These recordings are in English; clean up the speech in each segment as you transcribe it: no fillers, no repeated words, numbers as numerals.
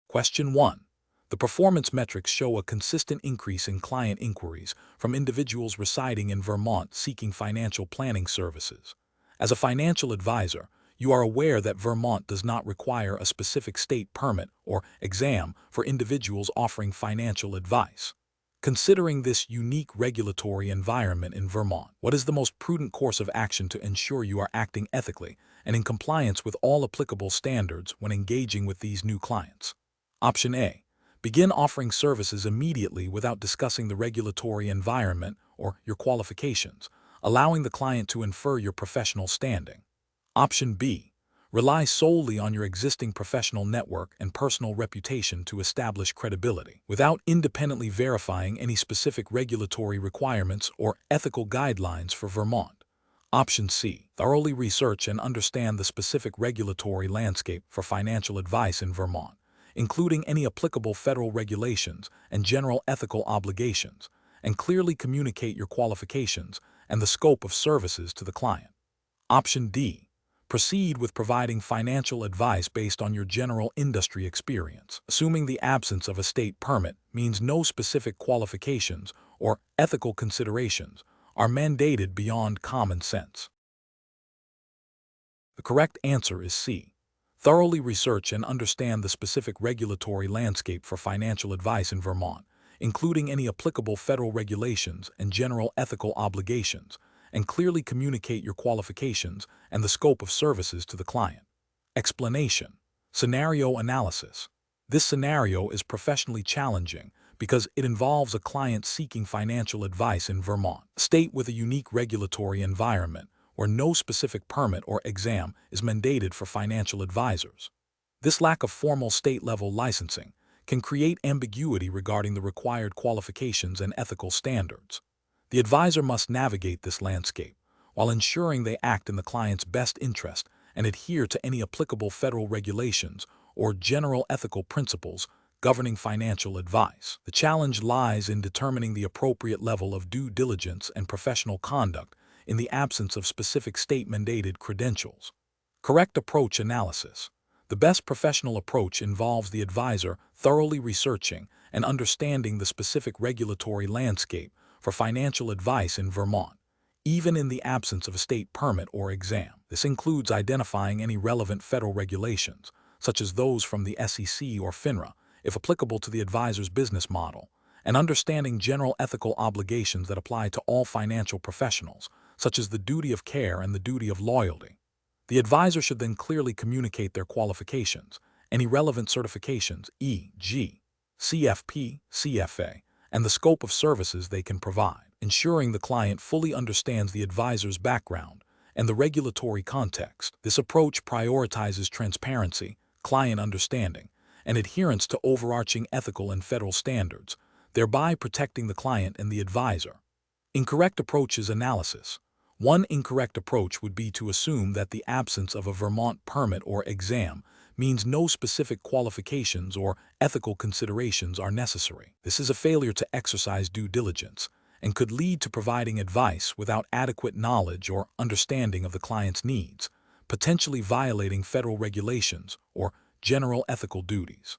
Question 1. The performance metrics show a consistent increase in client inquiries from individuals residing in Vermont seeking financial planning services. As a financial advisor, you are aware that Vermont does not require a specific state permit or exam for individuals offering financial advice. Considering this unique regulatory environment in Vermont, what is the most prudent course of action to ensure you are acting ethically and in compliance with all applicable standards when engaging with these new clients? Option A. Begin offering services immediately without discussing the regulatory environment or your qualifications, allowing the client to infer your professional standing. Option B. Rely solely on your existing professional network and personal reputation to establish credibility, without independently verifying any specific regulatory requirements or ethical guidelines for Vermont. Option C. Thoroughly research and understand the specific regulatory landscape for financial advice in Vermont, including any applicable federal regulations and general ethical obligations, and clearly communicate your qualifications and the scope of services to the client. Option D. Proceed with providing financial advice based on your general industry experience, assuming the absence of a state permit means no specific qualifications or ethical considerations are mandated beyond common sense. The correct answer is C. Thoroughly research and understand the specific regulatory landscape for financial advice in Vermont, including any applicable federal regulations and general ethical obligations, and clearly communicate your qualifications and the scope of services to the client. Explanation. Scenario analysis. This scenario is professionally challenging because it involves a client seeking financial advice in Vermont, a state with a unique regulatory environment where no specific permit or exam is mandated for financial advisors. This lack of formal state-level licensing can create ambiguity regarding the required qualifications and ethical standards. The advisor must navigate this landscape while ensuring they act in the client's best interest and adhere to any applicable federal regulations or general ethical principles governing financial advice. The challenge lies in determining the appropriate level of due diligence and professional conduct in the absence of specific state-mandated credentials. Correct approach analysis. The best professional approach involves the advisor thoroughly researching and understanding the specific regulatory landscape for financial advice in Vermont, even in the absence of a state permit or exam. This includes identifying any relevant federal regulations, such as those from the SEC or FINRA, if applicable to the advisor's business model, and understanding general ethical obligations that apply to all financial professionals, such as the duty of care and the duty of loyalty. The advisor should then clearly communicate their qualifications, any relevant certifications, e.g., CFP, CFA, and the scope of services they can provide, ensuring the client fully understands the advisor's background and the regulatory context. This approach prioritizes transparency, client understanding, and adherence to overarching ethical and federal standards, thereby protecting the client and the advisor. Incorrect approaches analysis. One incorrect approach would be to assume that the absence of a Vermont permit or exam means no specific qualifications or ethical considerations are necessary. This is a failure to exercise due diligence and could lead to providing advice without adequate knowledge or understanding of the client's needs, potentially violating federal regulations or general ethical duties.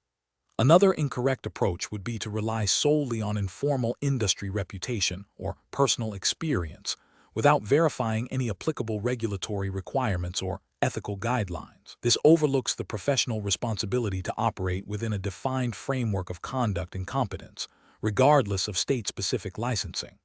Another incorrect approach would be to rely solely on informal industry reputation or personal experience without verifying any applicable regulatory requirements or ethical guidelines. This overlooks the professional responsibility to operate within a defined framework of conduct and competence, regardless of state-specific licensing.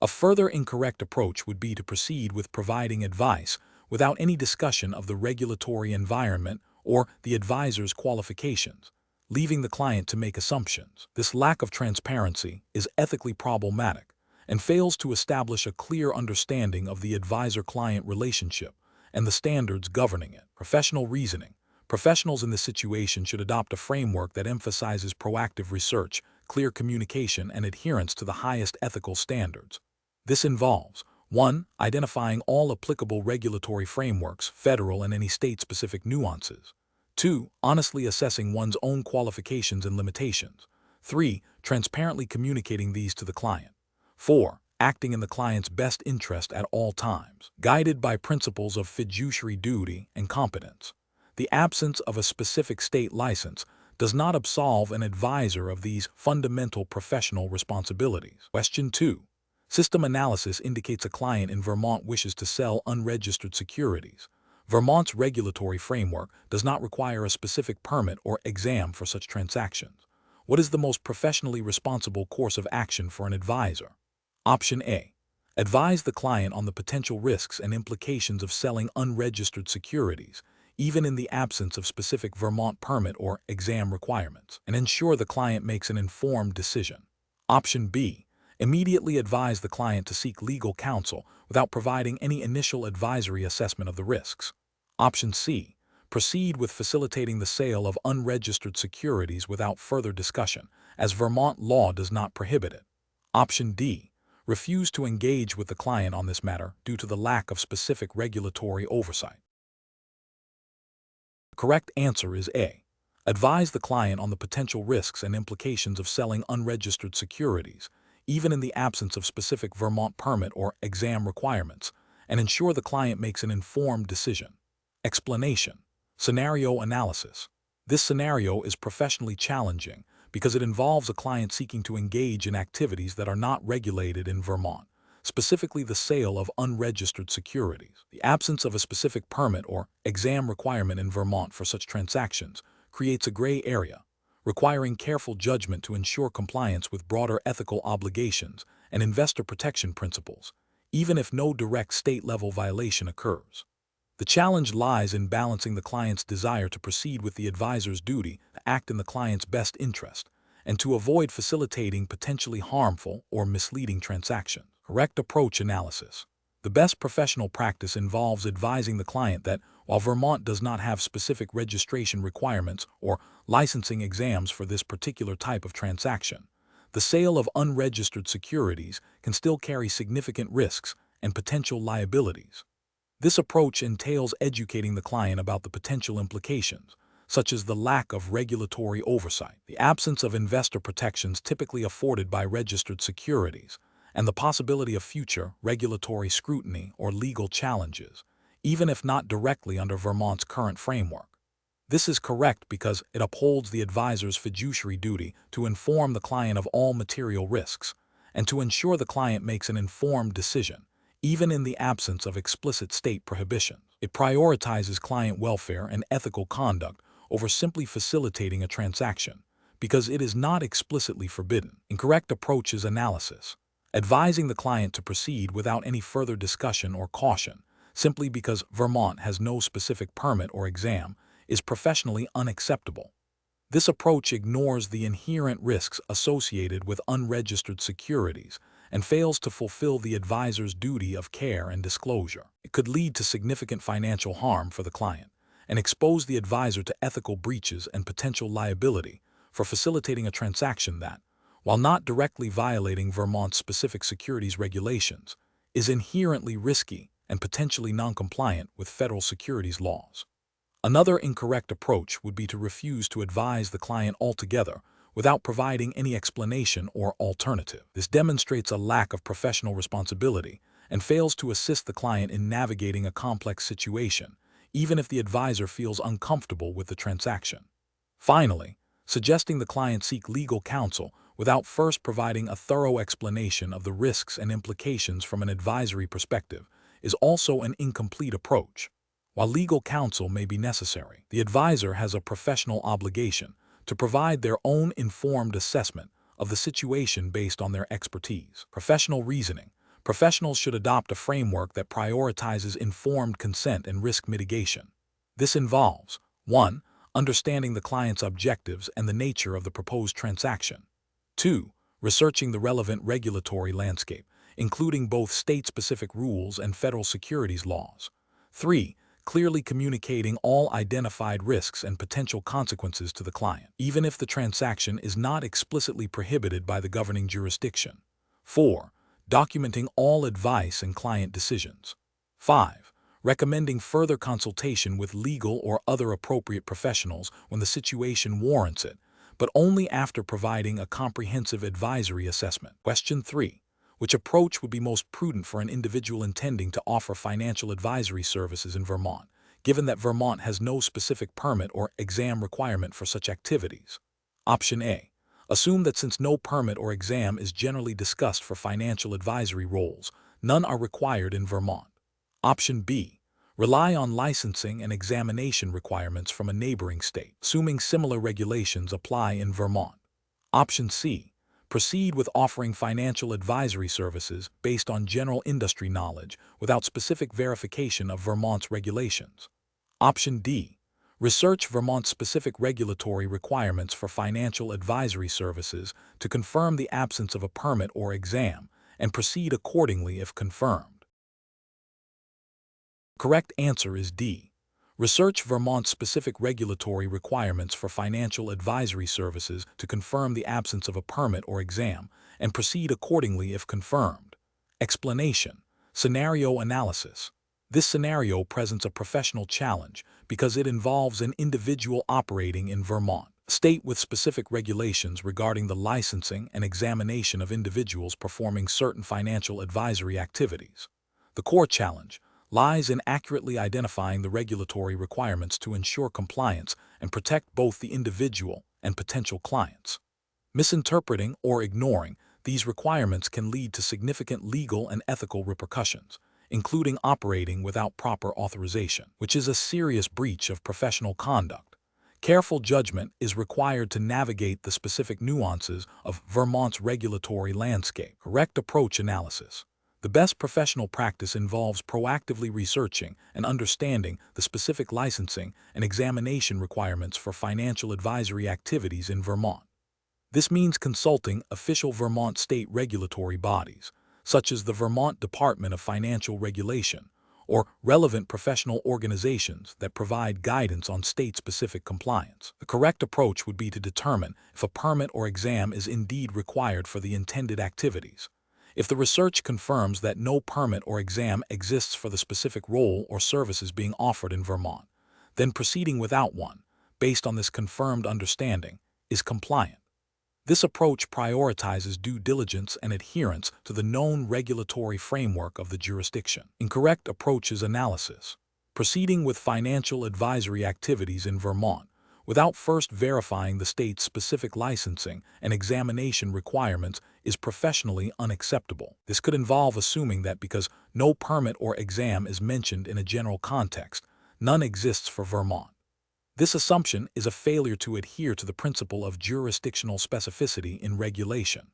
A further incorrect approach would be to proceed with providing advice without any discussion of the regulatory environment or the advisor's qualifications, leaving the client to make assumptions. This lack of transparency is ethically problematic and fails to establish a clear understanding of the advisor-client relationship and the standards governing it. Professional reasoning. Professionals in this situation should adopt a framework that emphasizes proactive research, clear communication, and adherence to the highest ethical standards. This involves 1. Identifying all applicable regulatory frameworks, federal and any state-specific nuances. 2. Honestly assessing one's own qualifications and limitations. 3. Transparently communicating these to the client. 4. Acting in the client's best interest at all times, guided by principles of fiduciary duty and competence. The absence of a specific state license does not absolve an advisor of these fundamental professional responsibilities. Question 2. System analysis indicates a client in Vermont wishes to sell unregistered securities. Vermont's regulatory framework does not require a specific permit or exam for such transactions. What is the most professionally responsible course of action for an advisor? Option A. Advise the client on the potential risks and implications of selling unregistered securities, even in the absence of specific Vermont permit or exam requirements, and ensure the client makes an informed decision. Option B. Immediately advise the client to seek legal counsel without providing any initial advisory assessment of the risks. Option C. Proceed with facilitating the sale of unregistered securities without further discussion, as Vermont law does not prohibit it. Option D. Refuse to engage with the client on this matter due to the lack of specific regulatory oversight. The correct answer is A. Advise the client on the potential risks and implications of selling unregistered securities, even in the absence of specific Vermont permit or exam requirements, and ensure the client makes an informed decision. Explanation. Scenario analysis. This scenario is professionally challenging because it involves a client seeking to engage in activities that are not regulated in Vermont, specifically the sale of unregistered securities. The absence of a specific permit or exam requirement in Vermont for such transactions creates a gray area, requiring careful judgment to ensure compliance with broader ethical obligations and investor protection principles, even if no direct state-level violation occurs. The challenge lies in balancing the client's desire to proceed with the advisor's duty to act in the client's best interest and to avoid facilitating potentially harmful or misleading transactions. Correct approach analysis. The best professional practice involves advising the client that, while Vermont does not have specific registration requirements or licensing exams for this particular type of transaction, the sale of unregistered securities can still carry significant risks and potential liabilities. This approach entails educating the client about the potential implications, such as the lack of regulatory oversight, the absence of investor protections typically afforded by registered securities, and the possibility of future regulatory scrutiny or legal challenges, even if not directly under Vermont's current framework. This is correct because it upholds the advisor's fiduciary duty to inform the client of all material risks and to ensure the client makes an informed decision, even in the absence of explicit state prohibitions. It prioritizes client welfare and ethical conduct over simply facilitating a transaction, because it is not explicitly forbidden. Incorrect approach is analysis. Advising the client to proceed without any further discussion or caution, simply because Vermont has no specific permit or exam, is professionally unacceptable. This approach ignores the inherent risks associated with unregistered securities and fails to fulfill the advisor's duty of care and disclosure. It could lead to significant financial harm for the client and expose the advisor to ethical breaches and potential liability for facilitating a transaction that, while not directly violating Vermont's specific securities regulations, is inherently risky and potentially non-compliant with federal securities laws. Another incorrect approach would be to refuse to advise the client altogether without providing any explanation or alternative. This demonstrates a lack of professional responsibility and fails to assist the client in navigating a complex situation, even if the advisor feels uncomfortable with the transaction. Finally, suggesting the client seek legal counsel without first providing a thorough explanation of the risks and implications from an advisory perspective is also an incomplete approach. While legal counsel may be necessary, the advisor has a professional obligation to provide their own informed assessment of the situation based on their expertise. Professional reasoning. Professionals should adopt a framework that prioritizes informed consent and risk mitigation. This involves 1. Understanding the client's objectives and the nature of the proposed transaction. 2. Researching the relevant regulatory landscape, including both state-specific rules and federal securities laws. 3. Clearly communicating all identified risks and potential consequences to the client, even if the transaction is not explicitly prohibited by the governing jurisdiction. 4. Documenting all advice and client decisions. 5. Recommending further consultation with legal or other appropriate professionals when the situation warrants it, but only after providing a comprehensive advisory assessment. Question 3. Which approach would be most prudent for an individual intending to offer financial advisory services in Vermont, given that Vermont has no specific permit or exam requirement for such activities. Option A. Assume that since no permit or exam is generally discussed for financial advisory roles, none are required in Vermont. Option B. Rely on licensing and examination requirements from a neighboring state, assuming similar regulations apply in Vermont. Option C. Proceed with offering financial advisory services based on general industry knowledge without specific verification of Vermont's regulations. Option D. Research Vermont's specific regulatory requirements for financial advisory services to confirm the absence of a permit or exam and proceed accordingly if confirmed. Correct answer is D. Research Vermont's specific regulatory requirements for financial advisory services to confirm the absence of a permit or exam and proceed accordingly if confirmed. Explanation. Scenario analysis. This scenario presents a professional challenge because it involves an individual operating in Vermont, a state with specific regulations regarding the licensing and examination of individuals performing certain financial advisory activities. The core challenge lies in accurately identifying the regulatory requirements to ensure compliance and protect both the individual and potential clients. Misinterpreting or ignoring these requirements can lead to significant legal and ethical repercussions, including operating without proper authorization, which is a serious breach of professional conduct. Careful judgment is required to navigate the specific nuances of Vermont's regulatory landscape. Correct approach analysis. The best professional practice involves proactively researching and understanding the specific licensing and examination requirements for financial advisory activities in Vermont. This means consulting official Vermont state regulatory bodies, such as the Vermont Department of Financial Regulation, or relevant professional organizations that provide guidance on state-specific compliance. The correct approach would be to determine if a permit or exam is indeed required for the intended activities. If the research confirms that no permit or exam exists for the specific role or services being offered in Vermont, then proceeding without one, based on this confirmed understanding, is compliant. This approach prioritizes due diligence and adherence to the known regulatory framework of the jurisdiction. Incorrect approach is analysis. Proceeding with financial advisory activities in Vermont without first verifying the state's specific licensing and examination requirements is professionally unacceptable. This could involve assuming that because no permit or exam is mentioned in a general context, none exists for Vermont. This assumption is a failure to adhere to the principle of jurisdictional specificity in regulation.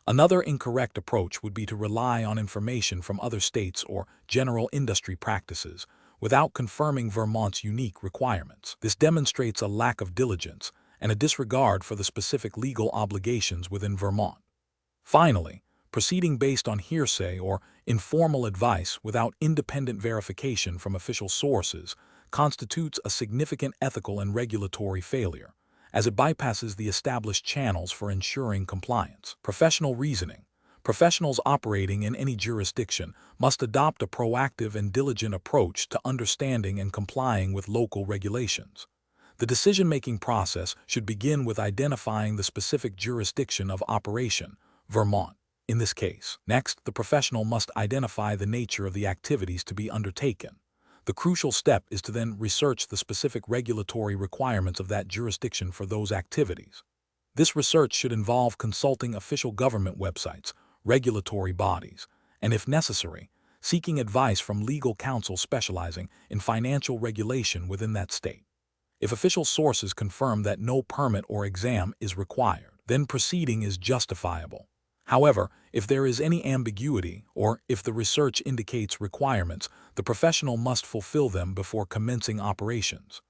Another incorrect approach would be to rely on information from other states or general industry practices without confirming Vermont's unique requirements. This demonstrates a lack of diligence and a disregard for the specific legal obligations within Vermont. Finally, proceeding based on hearsay or informal advice without independent verification from official sources constitutes a significant ethical and regulatory failure, as it bypasses the established channels for ensuring compliance. Professional reasoning. Professionals operating in any jurisdiction must adopt a proactive and diligent approach to understanding and complying with local regulations. The decision-making process should begin with identifying the specific jurisdiction of operation, Vermont, in this case. Next, the professional must identify the nature of the activities to be undertaken. The crucial step is to then research the specific regulatory requirements of that jurisdiction for those activities. This research should involve consulting official government websites, regulatory bodies, and if necessary, seeking advice from legal counsel specializing in financial regulation within that state. If official sources confirm that no permit or exam is required, then proceeding is justifiable. However, if there is any ambiguity or if the research indicates requirements, the professional must fulfill them before commencing operations.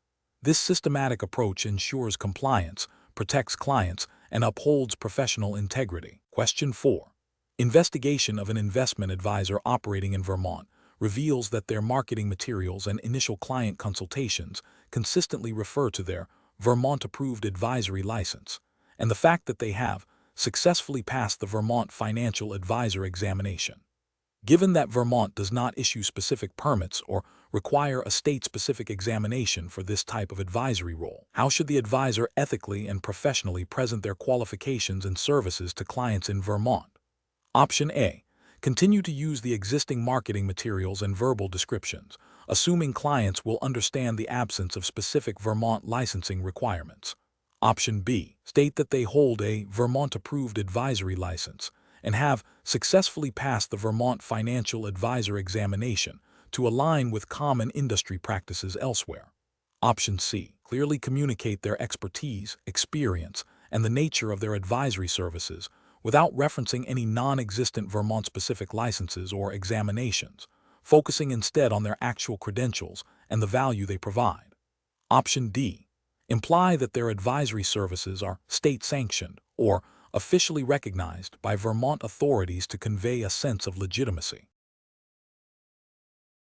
This systematic approach ensures compliance, protects clients, and upholds professional integrity. Question 4. Investigation of an investment advisor operating in Vermont reveals that their marketing materials and initial client consultations consistently refer to their Vermont-approved advisory license, and the fact that they have successfully passed the Vermont Financial Advisor Examination. Given that Vermont does not issue specific permits or require a state-specific examination for this type of advisory role, how should the advisor ethically and professionally present their qualifications and services to clients in Vermont? Option A. Continue to use the existing marketing materials and verbal descriptions, assuming clients will understand the absence of specific Vermont licensing requirements. Option B. State that they hold a Vermont-approved advisory license and have successfully passed the Vermont Financial Advisor Examination to align with common industry practices elsewhere. Option C. Clearly communicate their expertise, experience, and the nature of their advisory services without referencing any non-existent Vermont-specific licenses or examinations, focusing instead on their actual credentials and the value they provide. Option D. Imply that their advisory services are state-sanctioned or officially recognized by Vermont authorities to convey a sense of legitimacy.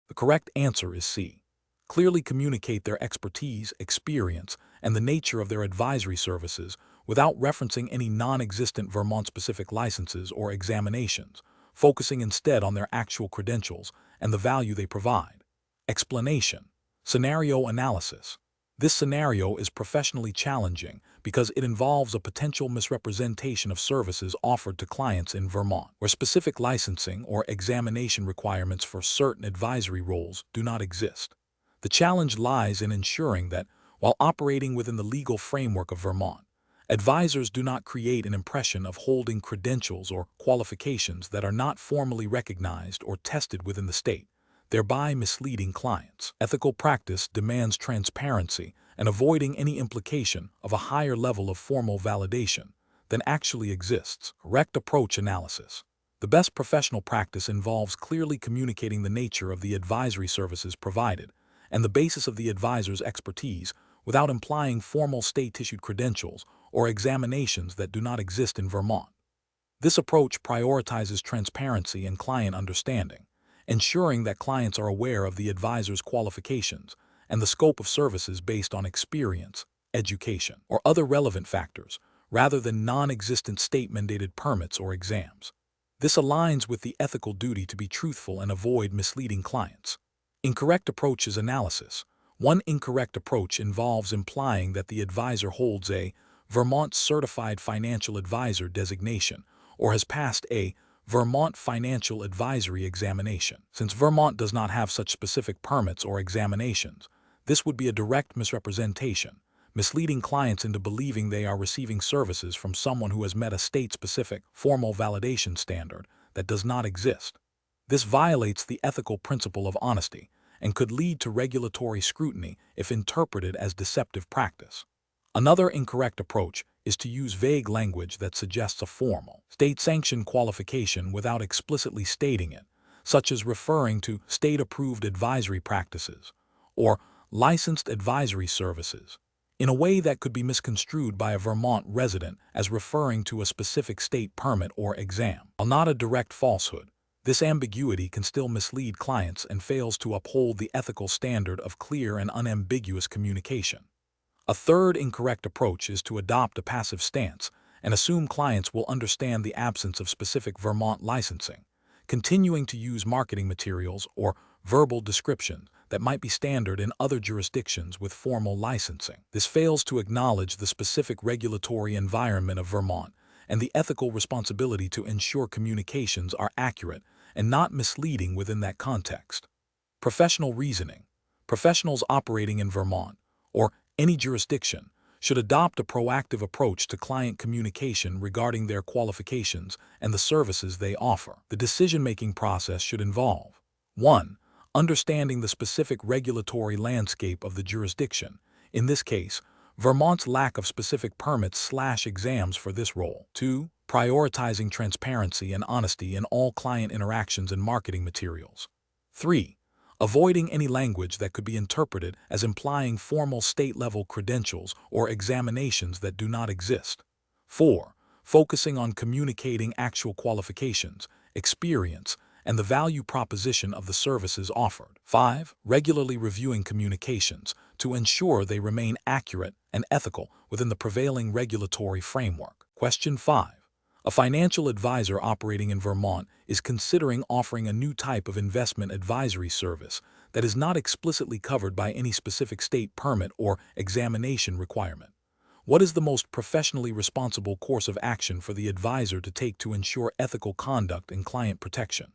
The correct answer is C. Clearly communicate their expertise, experience, and the nature of their advisory services without referencing any non-existent Vermont-specific licenses or examinations, focusing instead on their actual credentials and the value they provide. Explanation. Scenario analysis. This scenario is professionally challenging because it involves a potential misrepresentation of services offered to clients in Vermont, where specific licensing or examination requirements for certain advisory roles do not exist. The challenge lies in ensuring that, while operating within the legal framework of Vermont, advisors do not create an impression of holding credentials or qualifications that are not formally recognized or tested within the state, thereby misleading clients. Ethical practice demands transparency and avoiding any implication of a higher level of formal validation than actually exists. Correct approach analysis. The best professional practice involves clearly communicating the nature of the advisory services provided and the basis of the advisor's expertise without implying formal state-issued credentials or examinations that do not exist in Vermont. This approach prioritizes transparency and client understanding, ensuring that clients are aware of the advisor's qualifications and the scope of services based on experience, education, or other relevant factors, rather than non-existent state-mandated permits or exams. This aligns with the ethical duty to be truthful and avoid misleading clients. Incorrect approaches analysis. One incorrect approach involves implying that the advisor holds a Vermont Certified Financial Advisor designation or has passed a Vermont Financial Advisory Examination. Since Vermont does not have such specific permits or examinations, this would be a direct misrepresentation, misleading clients into believing they are receiving services from someone who has met a state-specific, formal validation standard that does not exist. This violates the ethical principle of honesty and could lead to regulatory scrutiny if interpreted as deceptive practice. Another incorrect approach is to use vague language that suggests a formal, state-sanctioned qualification without explicitly stating it, such as referring to state-approved advisory practices or licensed advisory services, in a way that could be misconstrued by a Vermont resident as referring to a specific state permit or exam. While not a direct falsehood, this ambiguity can still mislead clients and fails to uphold the ethical standard of clear and unambiguous communication. A third incorrect approach is to adopt a passive stance and assume clients will understand the absence of specific Vermont licensing, continuing to use marketing materials or verbal descriptions that might be standard in other jurisdictions with formal licensing. This fails to acknowledge the specific regulatory environment of Vermont and the ethical responsibility to ensure communications are accurate and not misleading within that context. Professional reasoning. Professionals operating in Vermont, or any jurisdiction, should adopt a proactive approach to client communication regarding their qualifications and the services they offer. The decision-making process should involve 1. Understanding the specific regulatory landscape of the jurisdiction, in this case, Vermont's lack of specific permits/exams for this role. 2. Prioritizing transparency and honesty in all client interactions and marketing materials. 3. Avoiding any language that could be interpreted as implying formal state-level credentials or examinations that do not exist. 4. Focusing on communicating actual qualifications, experience, and the value proposition of the services offered. 5. Regularly reviewing communications to ensure they remain accurate and ethical within the prevailing regulatory framework. Question 5. A financial advisor operating in Vermont is considering offering a new type of investment advisory service that is not explicitly covered by any specific state permit or examination requirement. What is the most professionally responsible course of action for the advisor to take to ensure ethical conduct and client protection?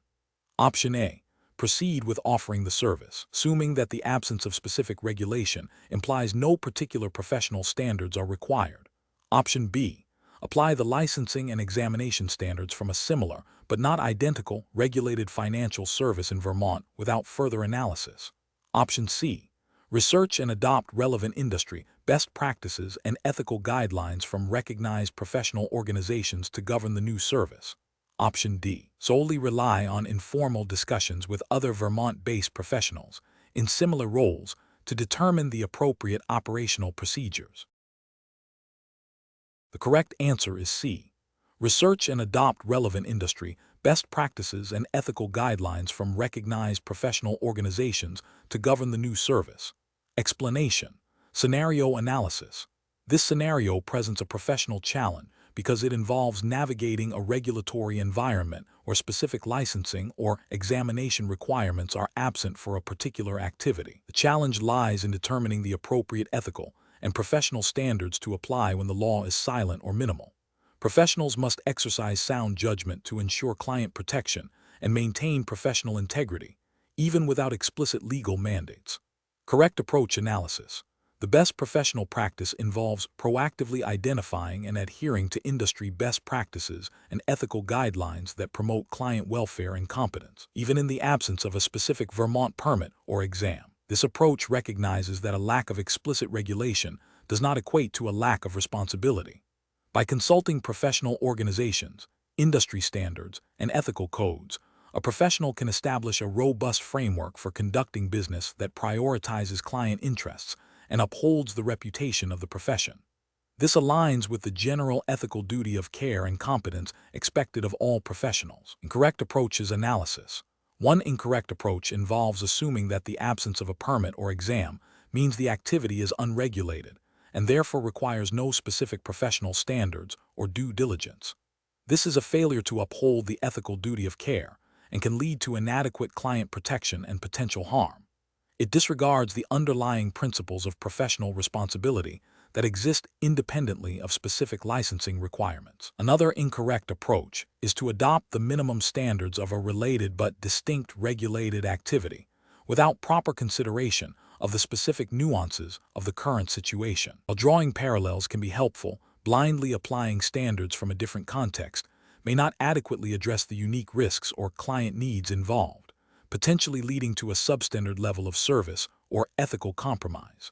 Option A. Proceed with offering the service, assuming that the absence of specific regulation implies no particular professional standards are required. Option B. Apply the licensing and examination standards from a similar, but not identical, regulated financial service in Vermont without further analysis. Option C. Research and adopt relevant industry, best practices, and ethical guidelines from recognized professional organizations to govern the new service. Option D. Solely rely on informal discussions with other Vermont-based professionals in similar roles to determine the appropriate operational procedures. The correct answer is C. Research and adopt relevant industry, best practices, and ethical guidelines from recognized professional organizations to govern the new service. Explanation. Scenario analysis. This scenario presents a professional challenge because it involves navigating a regulatory environment where specific licensing or examination requirements are absent for a particular activity. The challenge lies in determining the appropriate ethical and professional standards to apply when the law is silent or minimal. Professionals must exercise sound judgment to ensure client protection and maintain professional integrity, even without explicit legal mandates. Correct approach analysis. The best professional practice involves proactively identifying and adhering to industry best practices and ethical guidelines that promote client welfare and competence, even in the absence of a specific Vermont permit or exam. This approach recognizes that a lack of explicit regulation does not equate to a lack of responsibility. By consulting professional organizations, industry standards, and ethical codes, a professional can establish a robust framework for conducting business that prioritizes client interests and upholds the reputation of the profession. This aligns with the general ethical duty of care and competence expected of all professionals. Incorrect approach is analysis. One incorrect approach involves assuming that the absence of a permit or exam means the activity is unregulated and therefore requires no specific professional standards or due diligence. This is a failure to uphold the ethical duty of care and can lead to inadequate client protection and potential harm. It disregards the underlying principles of professional responsibility that exist independently of specific licensing requirements. Another incorrect approach is to adopt the minimum standards of a related but distinct regulated activity without proper consideration of the specific nuances of the current situation. While drawing parallels can be helpful, blindly applying standards from a different context may not adequately address the unique risks or client needs involved, potentially leading to a substandard level of service or ethical compromise.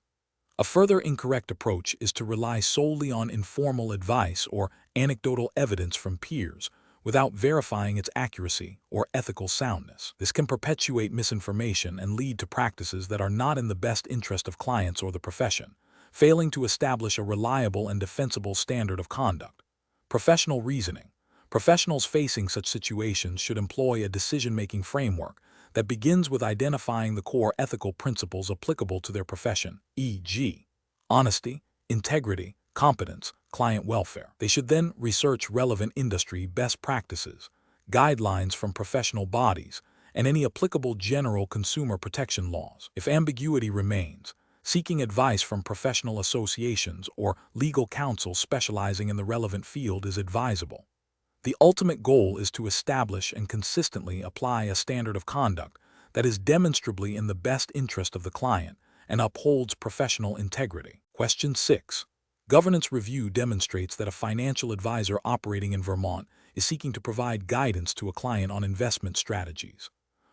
A further incorrect approach is to rely solely on informal advice or anecdotal evidence from peers without verifying its accuracy or ethical soundness. This can perpetuate misinformation and lead to practices that are not in the best interest of clients or the profession, failing to establish a reliable and defensible standard of conduct. Professional reasoning. Professionals facing such situations should employ a decision-making framework that begins with identifying the core ethical principles applicable to their profession, e.g., honesty, integrity, competence, client welfare. They should then research relevant industry best practices, guidelines from professional bodies, and any applicable general consumer protection laws. If ambiguity remains, seeking advice from professional associations or legal counsel specializing in the relevant field is advisable. The ultimate goal is to establish and consistently apply a standard of conduct that is demonstrably in the best interest of the client and upholds professional integrity. Question 6. Governance review demonstrates that a financial advisor operating in Vermont is seeking to provide guidance to a client on investment strategies.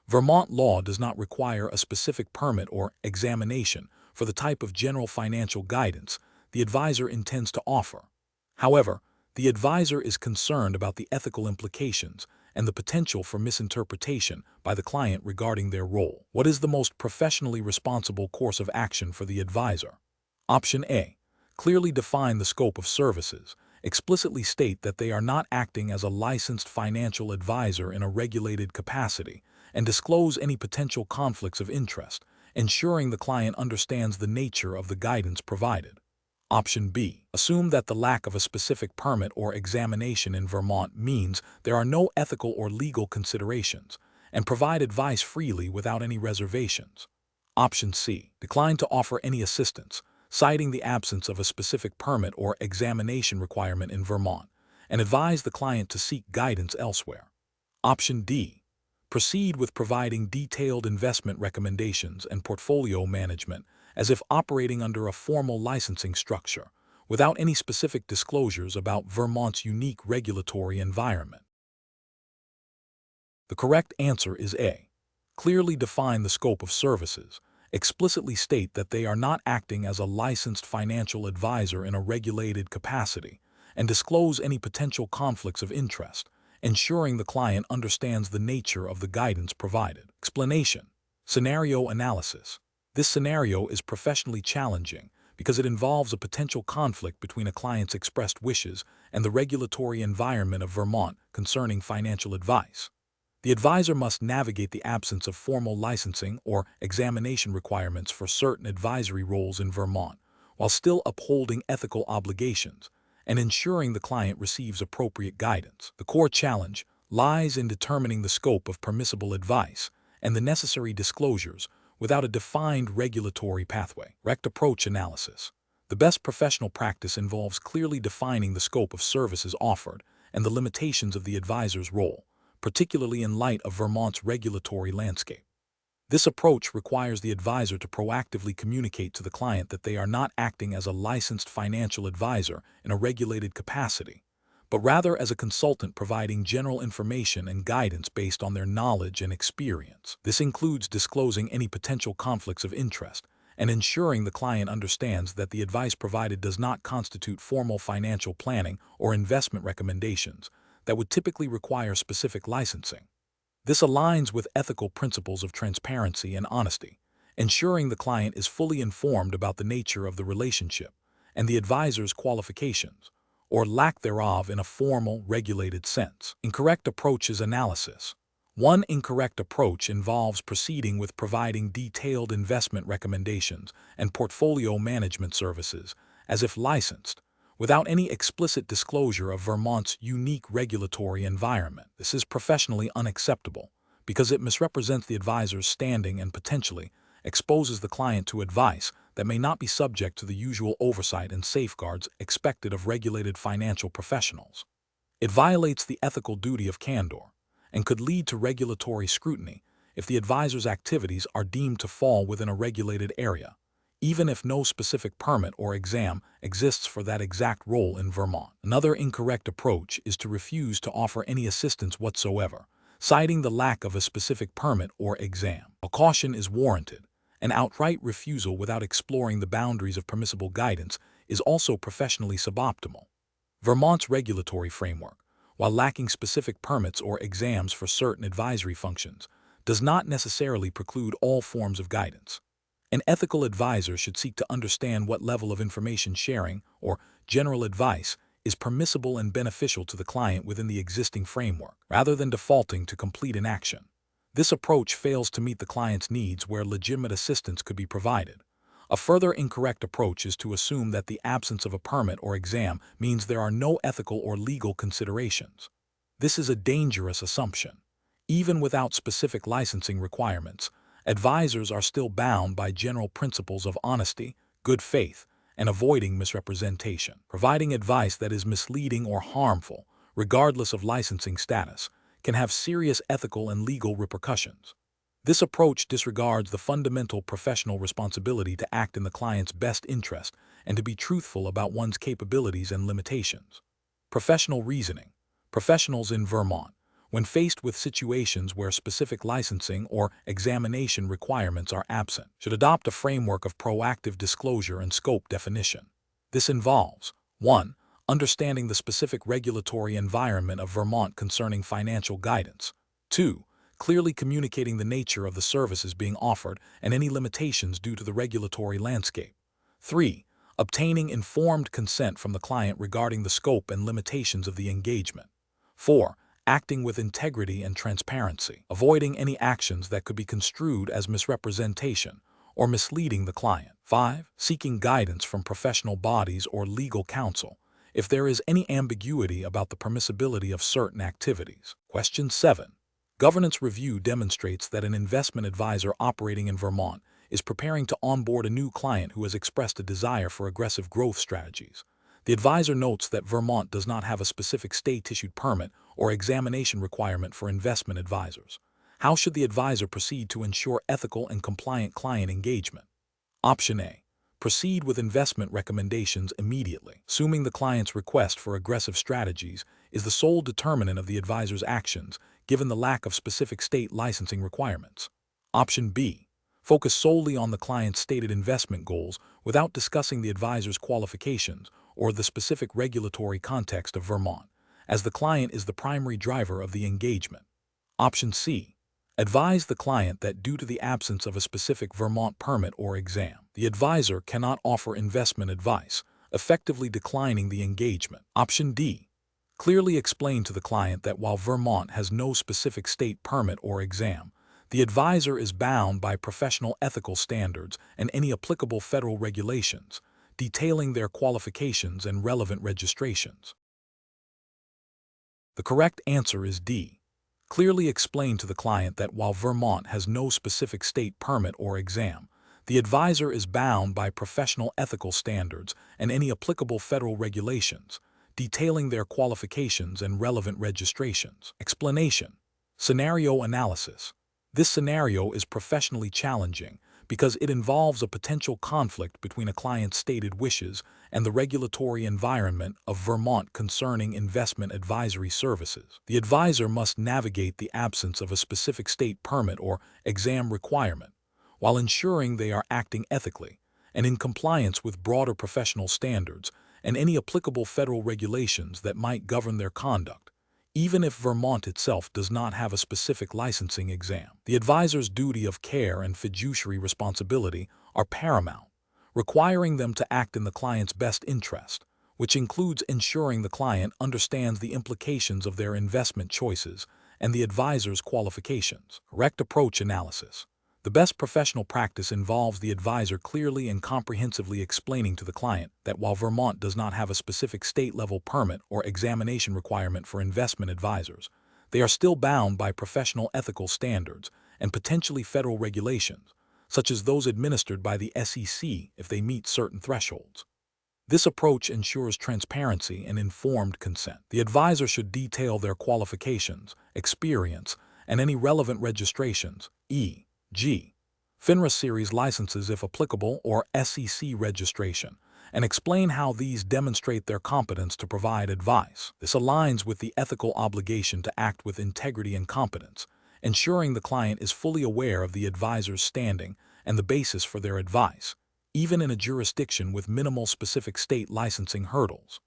Vermont law does not require a specific permit or examination for the type of general financial guidance the advisor intends to offer. However, the advisor is concerned about the ethical implications and the potential for misinterpretation by the client regarding their role. What is the most professionally responsible course of action for the advisor? Option A. Clearly define the scope of services. Explicitly state that they are not acting as a licensed financial advisor in a regulated capacity, and disclose any potential conflicts of interest, ensuring the client understands the nature of the guidance provided. Option B. Assume that the lack of a specific permit or examination in Vermont means there are no ethical or legal considerations, and provide advice freely without any reservations. Option C. Decline to offer any assistance, citing the absence of a specific permit or examination requirement in Vermont, and advise the client to seek guidance elsewhere. Option D. Proceed with providing detailed investment recommendations and portfolio management as if operating under a formal licensing structure, without any specific disclosures about Vermont's unique regulatory environment. The correct answer is A. Clearly define the scope of services, explicitly state that they are not acting as a licensed financial advisor in a regulated capacity, and disclose any potential conflicts of interest, ensuring the client understands the nature of the guidance provided. Explanation. Scenario analysis. This scenario is professionally challenging because it involves a potential conflict between a client's expressed wishes and the regulatory environment of Vermont concerning financial advice. The advisor must navigate the absence of formal licensing or examination requirements for certain advisory roles in Vermont, while still upholding ethical obligations and ensuring the client receives appropriate guidance. The core challenge lies in determining the scope of permissible advice and the necessary disclosures without a defined regulatory pathway. Correct approach analysis. The best professional practice involves clearly defining the scope of services offered and the limitations of the advisor's role, particularly in light of Vermont's regulatory landscape. This approach requires the advisor to proactively communicate to the client that they are not acting as a licensed financial advisor in a regulated capacity, but rather as a consultant providing general information and guidance based on their knowledge and experience. This includes disclosing any potential conflicts of interest and ensuring the client understands that the advice provided does not constitute formal financial planning or investment recommendations that would typically require specific licensing. This aligns with ethical principles of transparency and honesty, ensuring the client is fully informed about the nature of the relationship and the advisor's qualifications, or lack thereof in a formal, regulated sense. Incorrect approaches analysis. One incorrect approach involves proceeding with providing detailed investment recommendations and portfolio management services as if licensed, without any explicit disclosure of Vermont's unique regulatory environment. This is professionally unacceptable because it misrepresents the advisor's standing and potentially exposes the client to advice that may not be subject to the usual oversight and safeguards expected of regulated financial professionals. It violates the ethical duty of candor and could lead to regulatory scrutiny if the advisor's activities are deemed to fall within a regulated area, even if no specific permit or exam exists for that exact role in Vermont. Another incorrect approach is to refuse to offer any assistance whatsoever, citing the lack of a specific permit or exam. A caution is warranted. An outright refusal without exploring the boundaries of permissible guidance is also professionally suboptimal. Vermont's regulatory framework, while lacking specific permits or exams for certain advisory functions, does not necessarily preclude all forms of guidance. An ethical advisor should seek to understand what level of information sharing or general advice is permissible and beneficial to the client within the existing framework, rather than defaulting to complete inaction. This approach fails to meet the client's needs where legitimate assistance could be provided. A further incorrect approach is to assume that the absence of a permit or exam means there are no ethical or legal considerations. This is a dangerous assumption. Even without specific licensing requirements, advisors are still bound by general principles of honesty, good faith, and avoiding misrepresentation. Providing advice that is misleading or harmful, regardless of licensing status, can have serious ethical and legal repercussions. This approach disregards the fundamental professional responsibility to act in the client's best interest and to be truthful about one's capabilities and limitations. Professional reasoning. Professionals in Vermont, when faced with situations where specific licensing or examination requirements are absent, should adopt a framework of proactive disclosure and scope definition. This involves 1. Understanding the specific regulatory environment of Vermont concerning financial guidance. 2. Clearly communicating the nature of the services being offered and any limitations due to the regulatory landscape. 3. Obtaining informed consent from the client regarding the scope and limitations of the engagement. 4. Acting with integrity and transparency, avoiding any actions that could be construed as misrepresentation or misleading the client. 5. Seeking guidance from professional bodies or legal counsel if there is any ambiguity about the permissibility of certain activities. Question 7. Governance review demonstrates that an investment advisor operating in Vermont is preparing to onboard a new client who has expressed a desire for aggressive growth strategies. The advisor notes that Vermont does not have a specific state-issued permit or examination requirement for investment advisors. How should the advisor proceed to ensure ethical and compliant client engagement? Option A. Proceed with investment recommendations immediately, assuming the client's request for aggressive strategies is the sole determinant of the advisor's actions, given the lack of specific state licensing requirements. Option B. Focus solely on the client's stated investment goals without discussing the advisor's qualifications or the specific regulatory context of Vermont, as the client is the primary driver of the engagement. Option C. Advise the client that due to the absence of a specific Vermont permit or exam, the advisor cannot offer investment advice, effectively declining the engagement. Option D. Clearly explain to the client that while Vermont has no specific state permit or exam, the advisor is bound by professional ethical standards and any applicable federal regulations, detailing their qualifications and relevant registrations. The correct answer is D. Clearly explain to the client that while Vermont has no specific state permit or exam, the advisor is bound by professional ethical standards and any applicable federal regulations, detailing their qualifications and relevant registrations. Explanation. Scenario analysis. This scenario is professionally challenging because it involves a potential conflict between a client's stated wishes and the regulatory environment of Vermont concerning investment advisory services. The advisor must navigate the absence of a specific state permit or exam requirement, while ensuring they are acting ethically and in compliance with broader professional standards and any applicable federal regulations that might govern their conduct, even if Vermont itself does not have a specific licensing exam. The advisor's duty of care and fiduciary responsibility are paramount, requiring them to act in the client's best interest, which includes ensuring the client understands the implications of their investment choices and the advisor's qualifications. Correct approach analysis. The best professional practice involves the advisor clearly and comprehensively explaining to the client that while Vermont does not have a specific state-level permit or examination requirement for investment advisors, they are still bound by professional ethical standards and potentially federal regulations, such as those administered by the SEC if they meet certain thresholds. This approach ensures transparency and informed consent. The advisor should detail their qualifications, experience, and any relevant registrations, e.g., FINRA Series licenses if applicable or SEC registration, and explain how these demonstrate their competence to provide advice. This aligns with the ethical obligation to act with integrity and competence, ensuring the client is fully aware of the advisor's standing and the basis for their advice, even in a jurisdiction with minimal specific state licensing hurdles.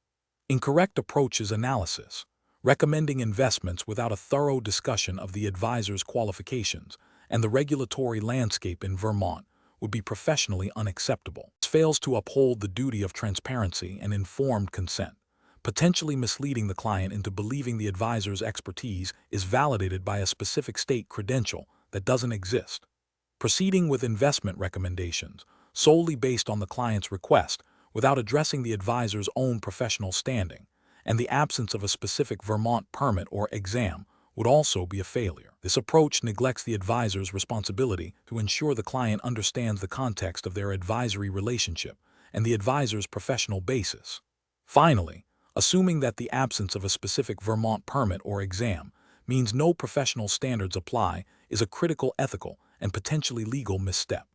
Incorrect approaches analysis. Recommending investments without a thorough discussion of the advisor's qualifications and the regulatory landscape in Vermont would be professionally unacceptable. This fails to uphold the duty of transparency and informed consent, potentially misleading the client into believing the advisor's expertise is validated by a specific state credential that doesn't exist. Proceeding with investment recommendations solely based on the client's request without addressing the advisor's own professional standing and the absence of a specific Vermont permit or exam would also be a failure. This approach neglects the advisor's responsibility to ensure the client understands the context of their advisory relationship and the advisor's professional basis. Finally, assuming that the absence of a specific Vermont permit or exam means no professional standards apply is a critical ethical and potentially legal misstep.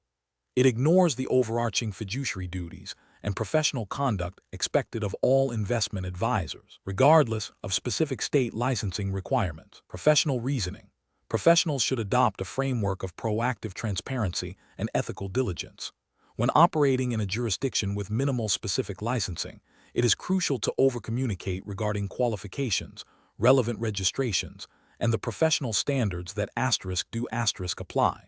It ignores the overarching fiduciary duties and professional conduct expected of all investment advisors, regardless of specific state licensing requirements. Professional reasoning. Professionals should adopt a framework of proactive transparency and ethical diligence. When operating in a jurisdiction with minimal specific licensing, it is crucial to overcommunicate regarding qualifications, relevant registrations, and the professional standards that *do* apply.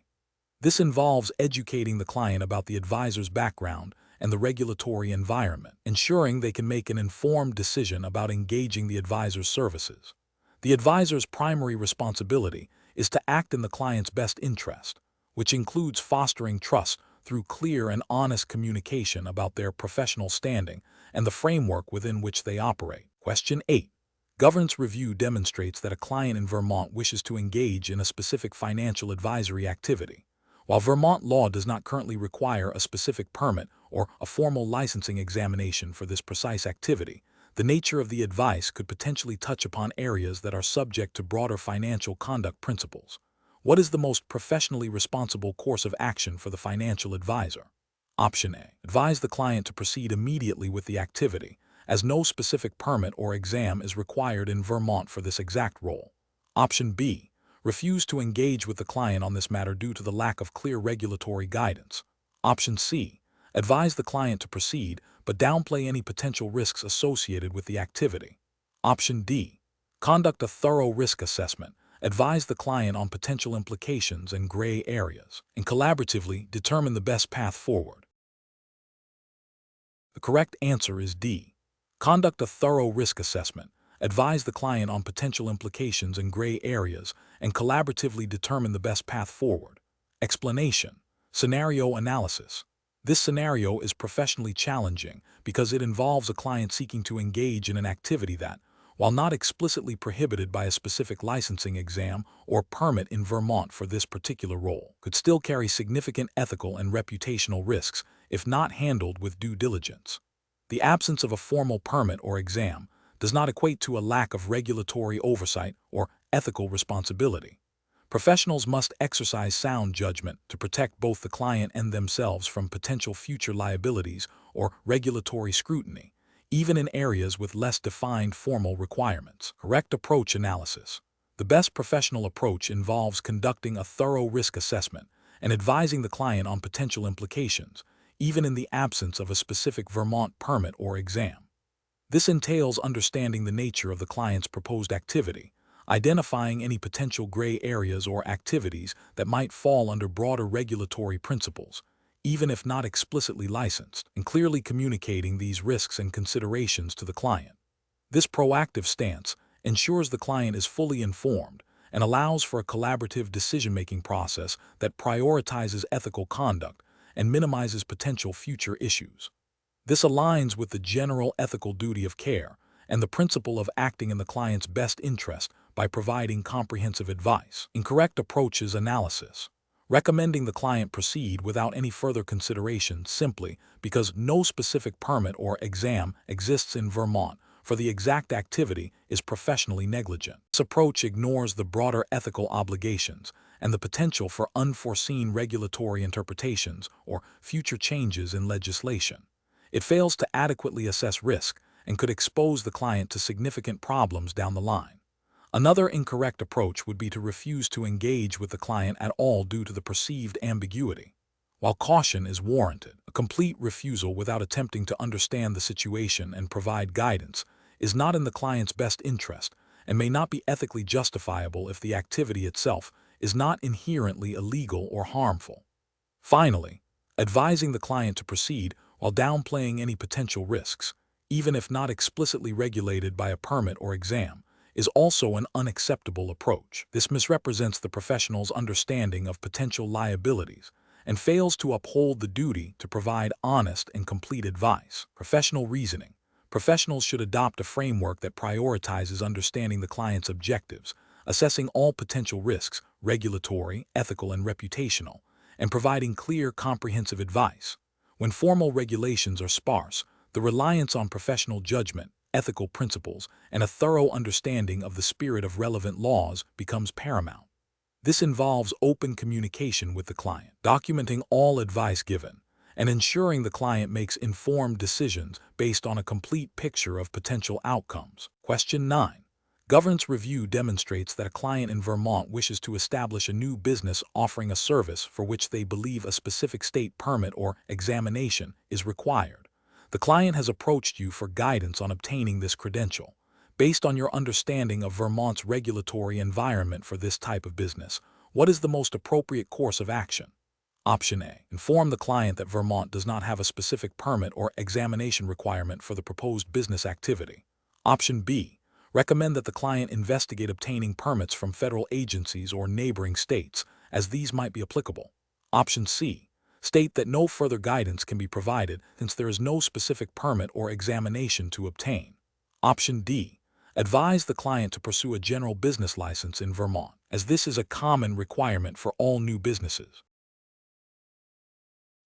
This involves educating the client about the advisor's background and the regulatory environment, ensuring they can make an informed decision about engaging the advisor's services. The advisor's primary responsibility is to act in the client's best interest, which includes fostering trust through clear and honest communication about their professional standing and the framework within which they operate. Question 8. Governance review demonstrates that a client in Vermont wishes to engage in a specific financial advisory activity. While Vermont law does not currently require a specific permit or a formal licensing examination for this precise activity, the nature of the advice could potentially touch upon areas that are subject to broader financial conduct principles. What is the most professionally responsible course of action for the financial advisor? Option A. Advise the client to proceed immediately with the activity, as no specific permit or exam is required in Vermont for this exact role. Option B. Refuse to engage with the client on this matter due to the lack of clear regulatory guidance. Option C. Advise the client to proceed, but downplay any potential risks associated with the activity. Option D. Conduct a thorough risk assessment, advise the client on potential implications and gray areas, and collaboratively determine the best path forward. The correct answer is D. Conduct a thorough risk assessment, advise the client on potential implications and gray areas, and collaboratively determine the best path forward. Explanation. Scenario analysis. This scenario is professionally challenging because it involves a client seeking to engage in an activity that, while not explicitly prohibited by a specific licensing exam or permit in Vermont for this particular role, could still carry significant ethical and reputational risks if not handled with due diligence. The absence of a formal permit or exam does not equate to a lack of regulatory oversight or ethical responsibility. Professionals must exercise sound judgment to protect both the client and themselves from potential future liabilities or regulatory scrutiny, even in areas with less defined formal requirements. Correct approach analysis. The best professional approach involves conducting a thorough risk assessment and advising the client on potential implications, even in the absence of a specific Vermont permit or exam. This entails understanding the nature of the client's proposed activity, identifying any potential gray areas or activities that might fall under broader regulatory principles, even if not explicitly licensed, and clearly communicating these risks and considerations to the client. This proactive stance ensures the client is fully informed and allows for a collaborative decision-making process that prioritizes ethical conduct and minimizes potential future issues. This aligns with the general ethical duty of care and the principle of acting in the client's best interest by providing comprehensive advice. Incorrect approaches analysis. Recommending the client proceed without any further consideration simply because no specific permit or exam exists in Vermont for the exact activity is professionally negligent. This approach ignores the broader ethical obligations and the potential for unforeseen regulatory interpretations or future changes in legislation. It fails to adequately assess risk and could expose the client to significant problems down the line. Another incorrect approach would be to refuse to engage with the client at all due to the perceived ambiguity. While caution is warranted, a complete refusal without attempting to understand the situation and provide guidance is not in the client's best interest and may not be ethically justifiable if the activity itself is not inherently illegal or harmful. Finally, advising the client to proceed while downplaying any potential risks, even if not explicitly regulated by a permit or exam, is also an unacceptable approach. This misrepresents the professional's understanding of potential liabilities and fails to uphold the duty to provide honest and complete advice. Professional reasoning. Professionals should adopt a framework that prioritizes understanding the client's objectives, assessing all potential risks, regulatory, ethical, and reputational, and providing clear, comprehensive advice. When formal regulations are sparse, the reliance on professional judgment, ethical principles, and a thorough understanding of the spirit of relevant laws becomes paramount. This involves open communication with the client, documenting all advice given, and ensuring the client makes informed decisions based on a complete picture of potential outcomes. Question 9. Governance review demonstrates that a client in Vermont wishes to establish a new business offering a service for which they believe a specific state permit or examination is required. The client has approached you for guidance on obtaining this credential. Based on your understanding of Vermont's regulatory environment for this type of business, what is the most appropriate course of action? Option A. Inform the client that Vermont does not have a specific permit or examination requirement for the proposed business activity. Option B. Recommend that the client investigate obtaining permits from federal agencies or neighboring states, as these might be applicable. Option C. State that no further guidance can be provided since there is no specific permit or examination to obtain. Option D. Advise the client to pursue a general business license in Vermont, as this is a common requirement for all new businesses.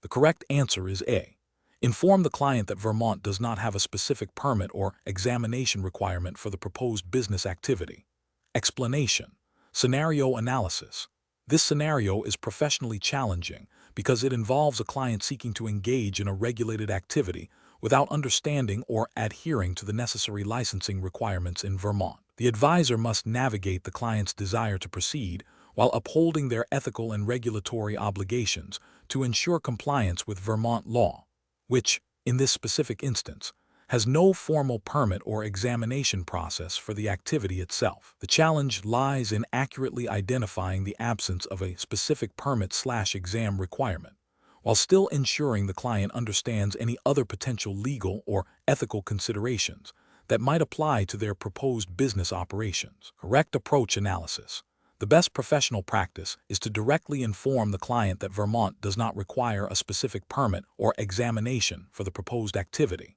The correct answer is A. Inform the client that Vermont does not have a specific permit or examination requirement for the proposed business activity. Explanation. Scenario analysis. This scenario is professionally challenging because it involves a client seeking to engage in a regulated activity without understanding or adhering to the necessary licensing requirements in Vermont. The advisor must navigate the client's desire to proceed while upholding their ethical and regulatory obligations to ensure compliance with Vermont law, which, in this specific instance, has no formal permit or examination process for the activity itself. The challenge lies in accurately identifying the absence of a specific permit/exam requirement, while still ensuring the client understands any other potential legal or ethical considerations that might apply to their proposed business operations. Correct approach analysis. The best professional practice is to directly inform the client that Vermont does not require a specific permit or examination for the proposed activity.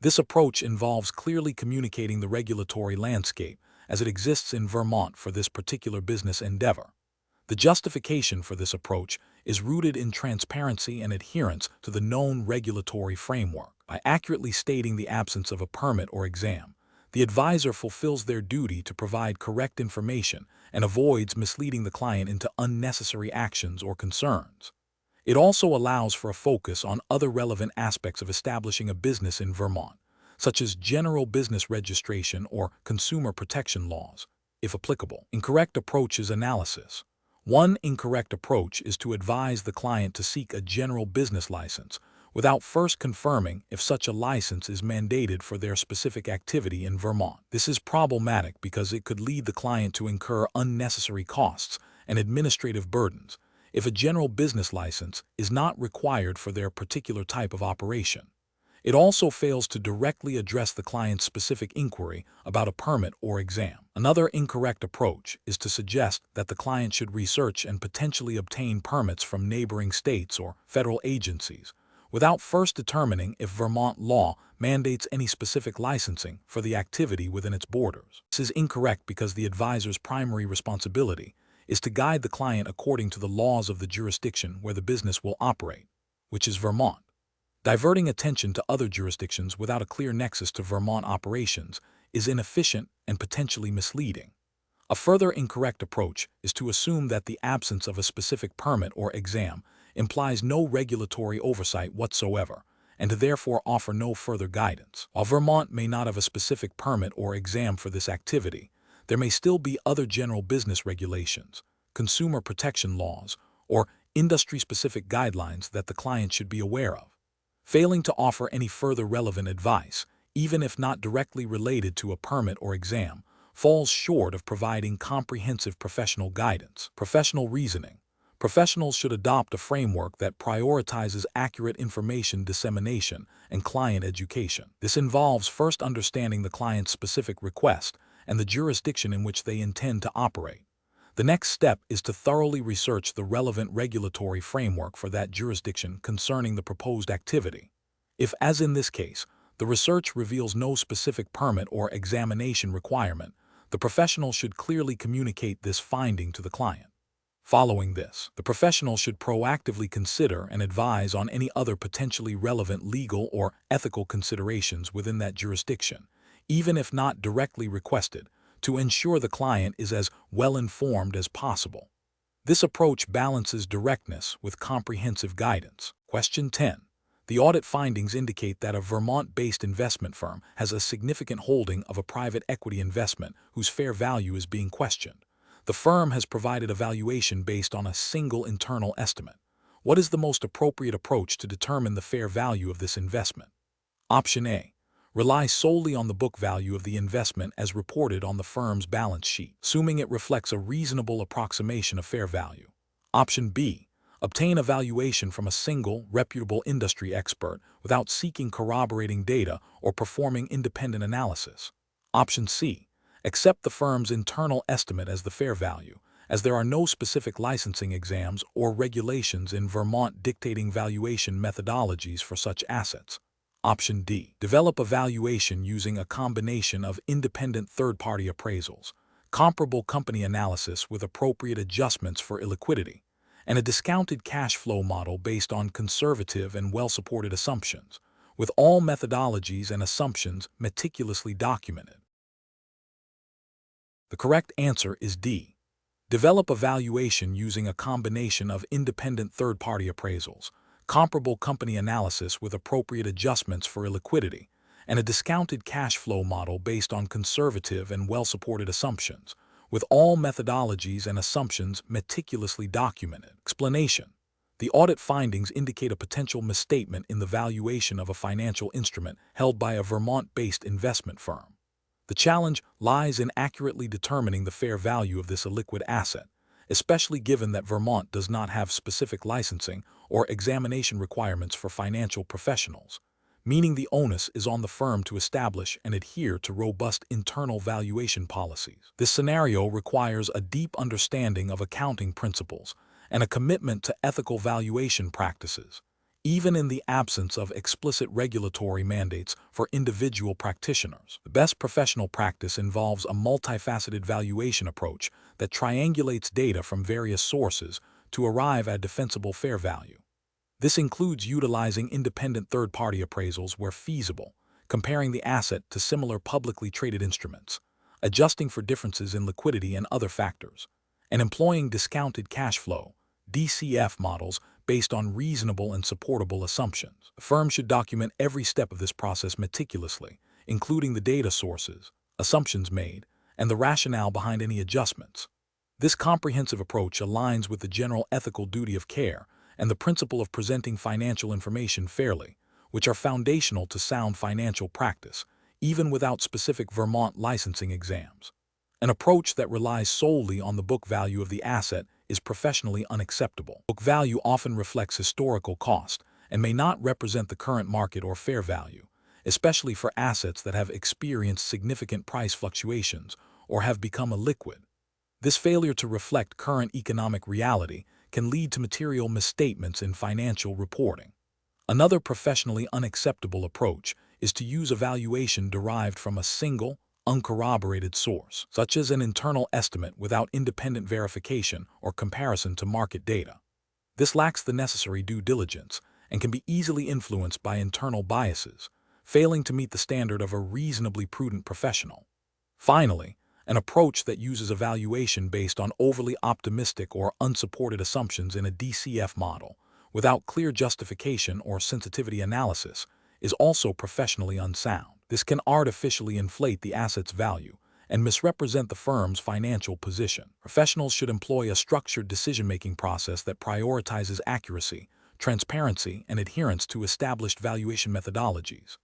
This approach involves clearly communicating the regulatory landscape as it exists in Vermont for this particular business endeavor. The justification for this approach is rooted in transparency and adherence to the known regulatory framework. By accurately stating the absence of a permit or exam, the advisor fulfills their duty to provide correct information and avoids misleading the client into unnecessary actions or concerns. It also allows for a focus on other relevant aspects of establishing a business in Vermont, such as general business registration or consumer protection laws, if applicable. Incorrect approaches analysis. One incorrect approach is to advise the client to seek a general business license without first confirming if such a license is mandated for their specific activity in Vermont. This is problematic because it could lead the client to incur unnecessary costs and administrative burdens if a general business license is not required for their particular type of operation. It also fails to directly address the client's specific inquiry about a permit or exam. Another incorrect approach is to suggest that the client should research and potentially obtain permits from neighboring states or federal agencies without first determining if Vermont law mandates any specific licensing for the activity within its borders. This is incorrect because the advisor's primary responsibility is to guide the client according to the laws of the jurisdiction where the business will operate, which is Vermont. Diverting attention to other jurisdictions without a clear nexus to Vermont operations is inefficient and potentially misleading. A further incorrect approach is to assume that the absence of a specific permit or exam implies no regulatory oversight whatsoever, and to therefore offer no further guidance. While Vermont may not have a specific permit or exam for this activity, there may still be other general business regulations, consumer protection laws, or industry-specific guidelines that the client should be aware of. Failing to offer any further relevant advice, even if not directly related to a permit or exam, falls short of providing comprehensive professional guidance. Professional reasoning. Professionals should adopt a framework that prioritizes accurate information dissemination and client education. This involves first understanding the client's specific request and the jurisdiction in which they intend to operate. The next step is to thoroughly research the relevant regulatory framework for that jurisdiction concerning the proposed activity. If, as in this case, the research reveals no specific permit or examination requirement, the professional should clearly communicate this finding to the client. Following this, the professional should proactively consider and advise on any other potentially relevant legal or ethical considerations within that jurisdiction, even if not directly requested, to ensure the client is as well informed as possible. This approach balances directness with comprehensive guidance. Question 10. The audit findings indicate that a Vermont-based investment firm has a significant holding of a private equity investment whose fair value is being questioned. The firm has provided a valuation based on a single internal estimate. What is the most appropriate approach to determine the fair value of this investment? Option A. Rely solely on the book value of the investment as reported on the firm's balance sheet, assuming it reflects a reasonable approximation of fair value. Option B. Obtain a valuation from a single, reputable industry expert without seeking corroborating data or performing independent analysis. Option C. Accept the firm's internal estimate as the fair value, as there are no specific licensing exams or regulations in Vermont dictating valuation methodologies for such assets. Option D. Develop a valuation using a combination of independent third-party appraisals, comparable company analysis with appropriate adjustments for illiquidity, and a discounted cash flow model based on conservative and well-supported assumptions, with all methodologies and assumptions meticulously documented. The correct answer is D. Develop a valuation using a combination of independent third-party appraisals, comparable company analysis with appropriate adjustments for illiquidity, and a discounted cash flow model based on conservative and well-supported assumptions, with all methodologies and assumptions meticulously documented. Explanation: the audit findings indicate a potential misstatement in the valuation of a financial instrument held by a Vermont-based investment firm. The challenge lies in accurately determining the fair value of this illiquid asset, especially given that Vermont does not have specific licensing or examination requirements for financial professionals, meaning the onus is on the firm to establish and adhere to robust internal valuation policies. This scenario requires a deep understanding of accounting principles and a commitment to ethical valuation practices, even in the absence of explicit regulatory mandates for individual practitioners. The best professional practice involves a multifaceted valuation approach that triangulates data from various sources to arrive at defensible fair value. This includes utilizing independent third-party appraisals where feasible, comparing the asset to similar publicly traded instruments, adjusting for differences in liquidity and other factors, and employing discounted cash flow (DCF) models based on reasonable and supportable assumptions. The firm should document every step of this process meticulously, including the data sources, assumptions made, and the rationale behind any adjustments. This comprehensive approach aligns with the general ethical duty of care and the principle of presenting financial information fairly, which are foundational to sound financial practice, even without specific Vermont licensing exams. An approach that relies solely on the book value of the asset is professionally unacceptable. Book value often reflects historical cost and may not represent the current market or fair value, especially for assets that have experienced significant price fluctuations or have become illiquid. This failure to reflect current economic reality can lead to material misstatements in financial reporting. Another professionally unacceptable approach is to use a valuation derived from a single, uncorroborated source, such as an internal estimate without independent verification or comparison to market data. This lacks the necessary due diligence and can be easily influenced by internal biases, failing to meet the standard of a reasonably prudent professional. Finally, an approach that uses a valuation based on overly optimistic or unsupported assumptions in a DCF model, without clear justification or sensitivity analysis, is also professionally unsound. This can artificially inflate the asset's value and misrepresent the firm's financial position. Professionals should employ a structured decision-making process that prioritizes accuracy, transparency, and adherence to established valuation methodologies.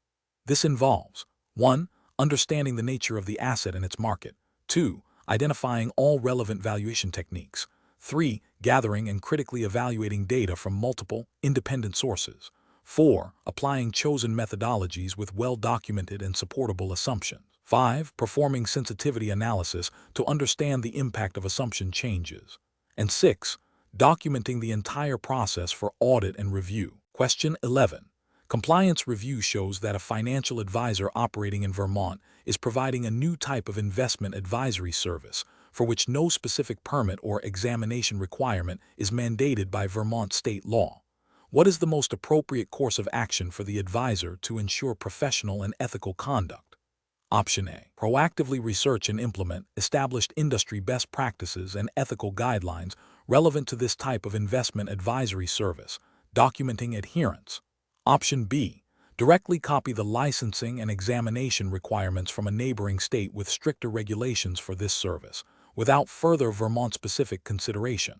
This involves 1. Understanding the nature of the asset and its market. 2. Identifying all relevant valuation techniques. 3. Gathering and critically evaluating data from multiple, independent sources. 4. Applying chosen methodologies with well-documented and supportable assumptions. 5. Performing sensitivity analysis to understand the impact of assumption changes. And 6. Documenting the entire process for audit and review. Question 11. Compliance review shows that a financial advisor operating in Vermont is providing a new type of investment advisory service for which no specific permit or examination requirement is mandated by Vermont state law. What is the most appropriate course of action for the advisor to ensure professional and ethical conduct? Option A. Proactively research and implement established industry best practices and ethical guidelines relevant to this type of investment advisory service, documenting adherence. Option B. Directly copy the licensing and examination requirements from a neighboring state with stricter regulations for this service, without further Vermont-specific consideration.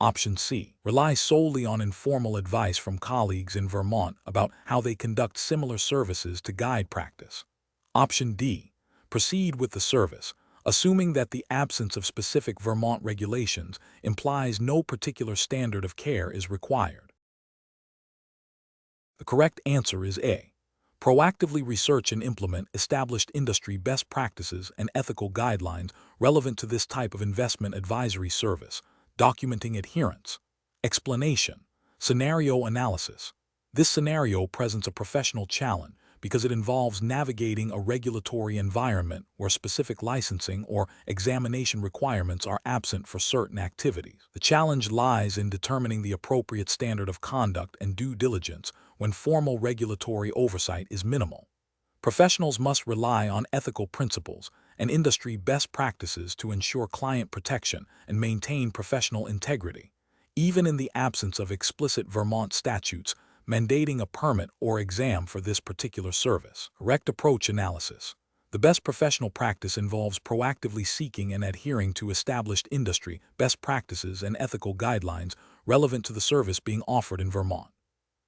Option C. Rely solely on informal advice from colleagues in Vermont about how they conduct similar services to guide practice. Option D. Proceed with the service, assuming that the absence of specific Vermont regulations implies no particular standard of care is required. The correct answer is A. Proactively research and implement established industry best practices and ethical guidelines relevant to this type of investment advisory service, documenting adherence. Explanation. Scenario analysis. This scenario presents a professional challenge because it involves navigating a regulatory environment where specific licensing or examination requirements are absent for certain activities. The challenge lies in determining the appropriate standard of conduct and due diligence when formal regulatory oversight is minimal. Professionals must rely on ethical principles and industry best practices to ensure client protection and maintain professional integrity, even in the absence of explicit Vermont statutes mandating a permit or exam for this particular service. Correct approach analysis. The best professional practice involves proactively seeking and adhering to established industry best practices and ethical guidelines relevant to the service being offered in Vermont.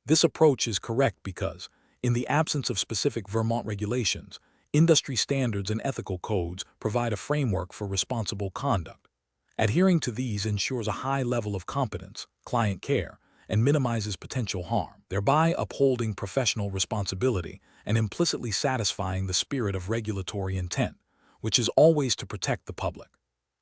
This approach is correct because, in the absence of specific Vermont regulations, industry standards and ethical codes provide a framework for responsible conduct. Adhering to these ensures a high level of competence, client care, and minimizes potential harm, thereby upholding professional responsibility and implicitly satisfying the spirit of regulatory intent, which is always to protect the public.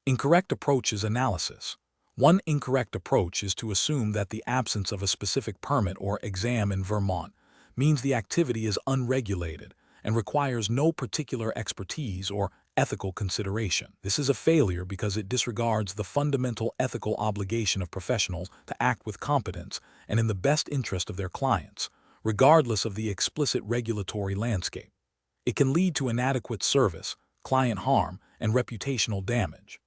Incorrect approaches analysis. One incorrect approach is to assume that the absence of a specific permit or exam in Vermont means the activity is unregulated and requires no particular expertise or ethical consideration. This is a failure because it disregards the fundamental ethical obligation of professionals to act with competence and in the best interest of their clients, regardless of the explicit regulatory landscape. It can lead to inadequate service, client harm, and reputational damage.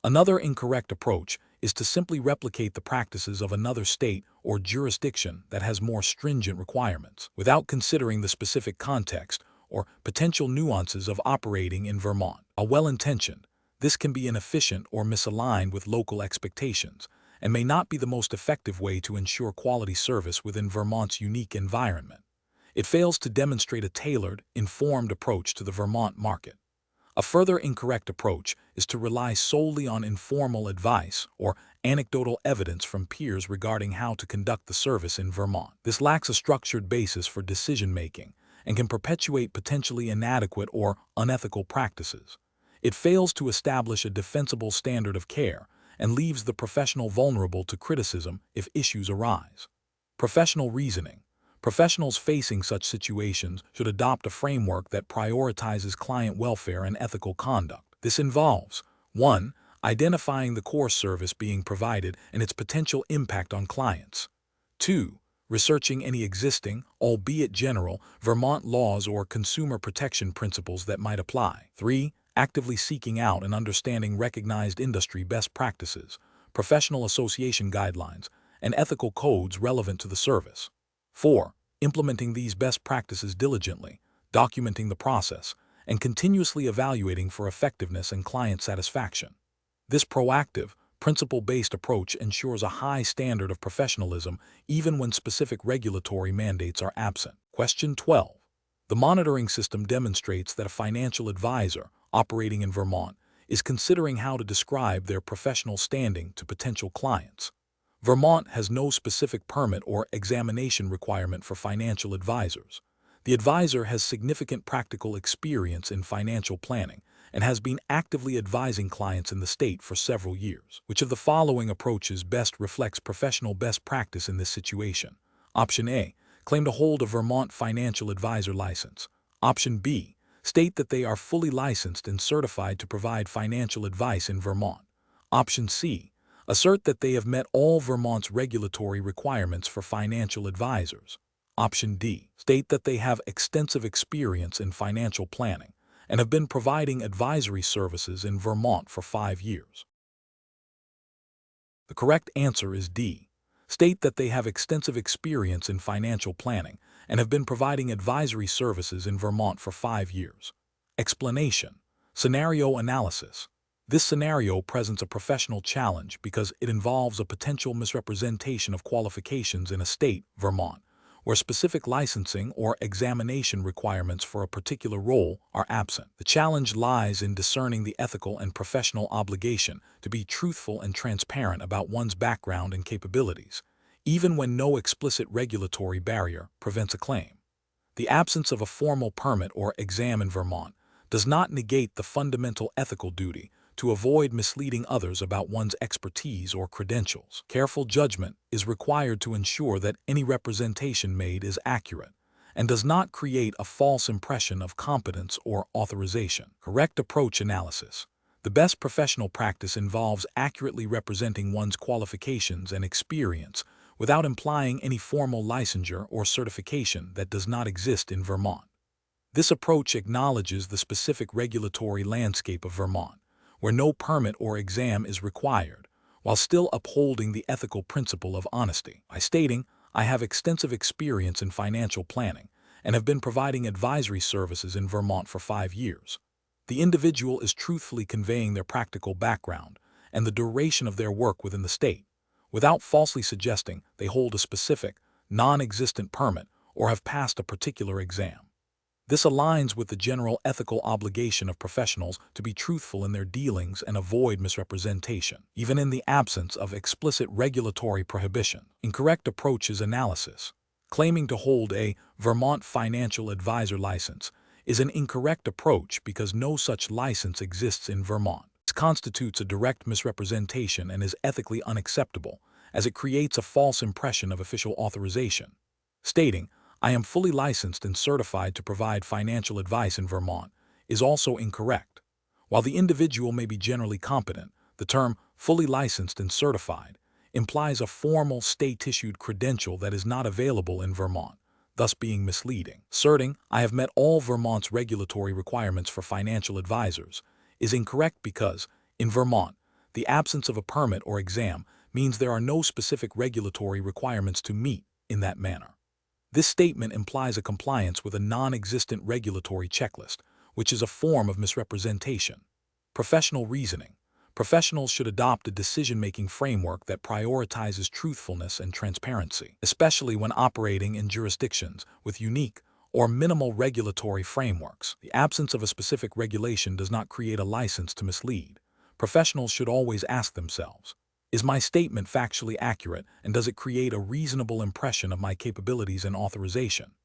Another incorrect approach is to simply replicate the practices of another state or jurisdiction that has more stringent requirements, without considering the specific context or potential nuances of operating in Vermont. While well-intentioned, this can be inefficient or misaligned with local expectations, and may not be the most effective way to ensure quality service within Vermont's unique environment. It fails to demonstrate a tailored, informed approach to the Vermont market. A further incorrect approach is to rely solely on informal advice or anecdotal evidence from peers regarding how to conduct the service in Vermont. This lacks a structured basis for decision-making and can perpetuate potentially inadequate or unethical practices. It fails to establish a defensible standard of care and leaves the professional vulnerable to criticism if issues arise. Professional reasoning. Professionals facing such situations should adopt a framework that prioritizes client welfare and ethical conduct. This involves 1. Identifying the core service being provided and its potential impact on clients. 2. Researching any existing, albeit general, Vermont laws or consumer protection principles that might apply. 3. Actively seeking out and understanding recognized industry best practices, professional association guidelines, and ethical codes relevant to the service. 4. Implementing these best practices diligently, documenting the process, and continuously evaluating for effectiveness and client satisfaction. This proactive, principle-based approach ensures a high standard of professionalism even when specific regulatory mandates are absent. Question 12. The monitoring system demonstrates that a financial advisor operating in Vermont is considering how to describe their professional standing to potential clients. Vermont has no specific permit or examination requirement for financial advisors. The advisor has significant practical experience in financial planning and has been actively advising clients in the state for several years. Which of the following approaches best reflects professional best practice in this situation? Option A. Claim to hold a Vermont financial advisor license. Option B. State that they are fully licensed and certified to provide financial advice in Vermont. Option C. Assert that they have met all Vermont's regulatory requirements for financial advisors. Option D. State that they have extensive experience in financial planning and have been providing advisory services in Vermont for 5 years. The correct answer is D. State that they have extensive experience in financial planning and have been providing advisory services in Vermont for 5 years. Explanation. Scenario analysis. This scenario presents a professional challenge because it involves a potential misrepresentation of qualifications in a state, Vermont, where specific licensing or examination requirements for a particular role are absent. The challenge lies in discerning the ethical and professional obligation to be truthful and transparent about one's background and capabilities, even when no explicit regulatory barrier prevents a claim. The absence of a formal permit or exam in Vermont does not negate the fundamental ethical duty to avoid misleading others about one's expertise or credentials. Careful judgment is required to ensure that any representation made is accurate, and does not create a false impression of competence or authorization. Correct approach analysis. The best professional practice involves accurately representing one's qualifications and experience without implying any formal licensure or certification that does not exist in Vermont. This approach acknowledges the specific regulatory landscape of Vermont, where no permit or exam is required, while still upholding the ethical principle of honesty. By stating, "I have extensive experience in financial planning and have been providing advisory services in Vermont for 5 years," the individual is truthfully conveying their practical background and the duration of their work within the state, without falsely suggesting they hold a specific, non-existent permit or have passed a particular exam. This aligns with the general ethical obligation of professionals to be truthful in their dealings and avoid misrepresentation, even in the absence of explicit regulatory prohibition. Incorrect approaches analysis. Claiming to hold a Vermont financial advisor license is an incorrect approach because no such license exists in Vermont. This constitutes a direct misrepresentation and is ethically unacceptable, as it creates a false impression of official authorization. Stating, "I am fully licensed and certified to provide financial advice in Vermont," is also incorrect. While the individual may be generally competent, the term fully licensed and certified implies a formal state-issued credential that is not available in Vermont, thus being misleading. Asserting, "I have met all Vermont's regulatory requirements for financial advisors," is incorrect because, in Vermont, the absence of a permit or exam means there are no specific regulatory requirements to meet in that manner. This statement implies a compliance with a non-existent regulatory checklist, which is a form of misrepresentation. Professional reasoning. Professionals should adopt a decision-making framework that prioritizes truthfulness and transparency, especially when operating in jurisdictions with unique or minimal regulatory frameworks. The absence of a specific regulation does not create a license to mislead. Professionals should always ask themselves, "Is my statement factually accurate, and does it create a reasonable impression of my capabilities and authorization?"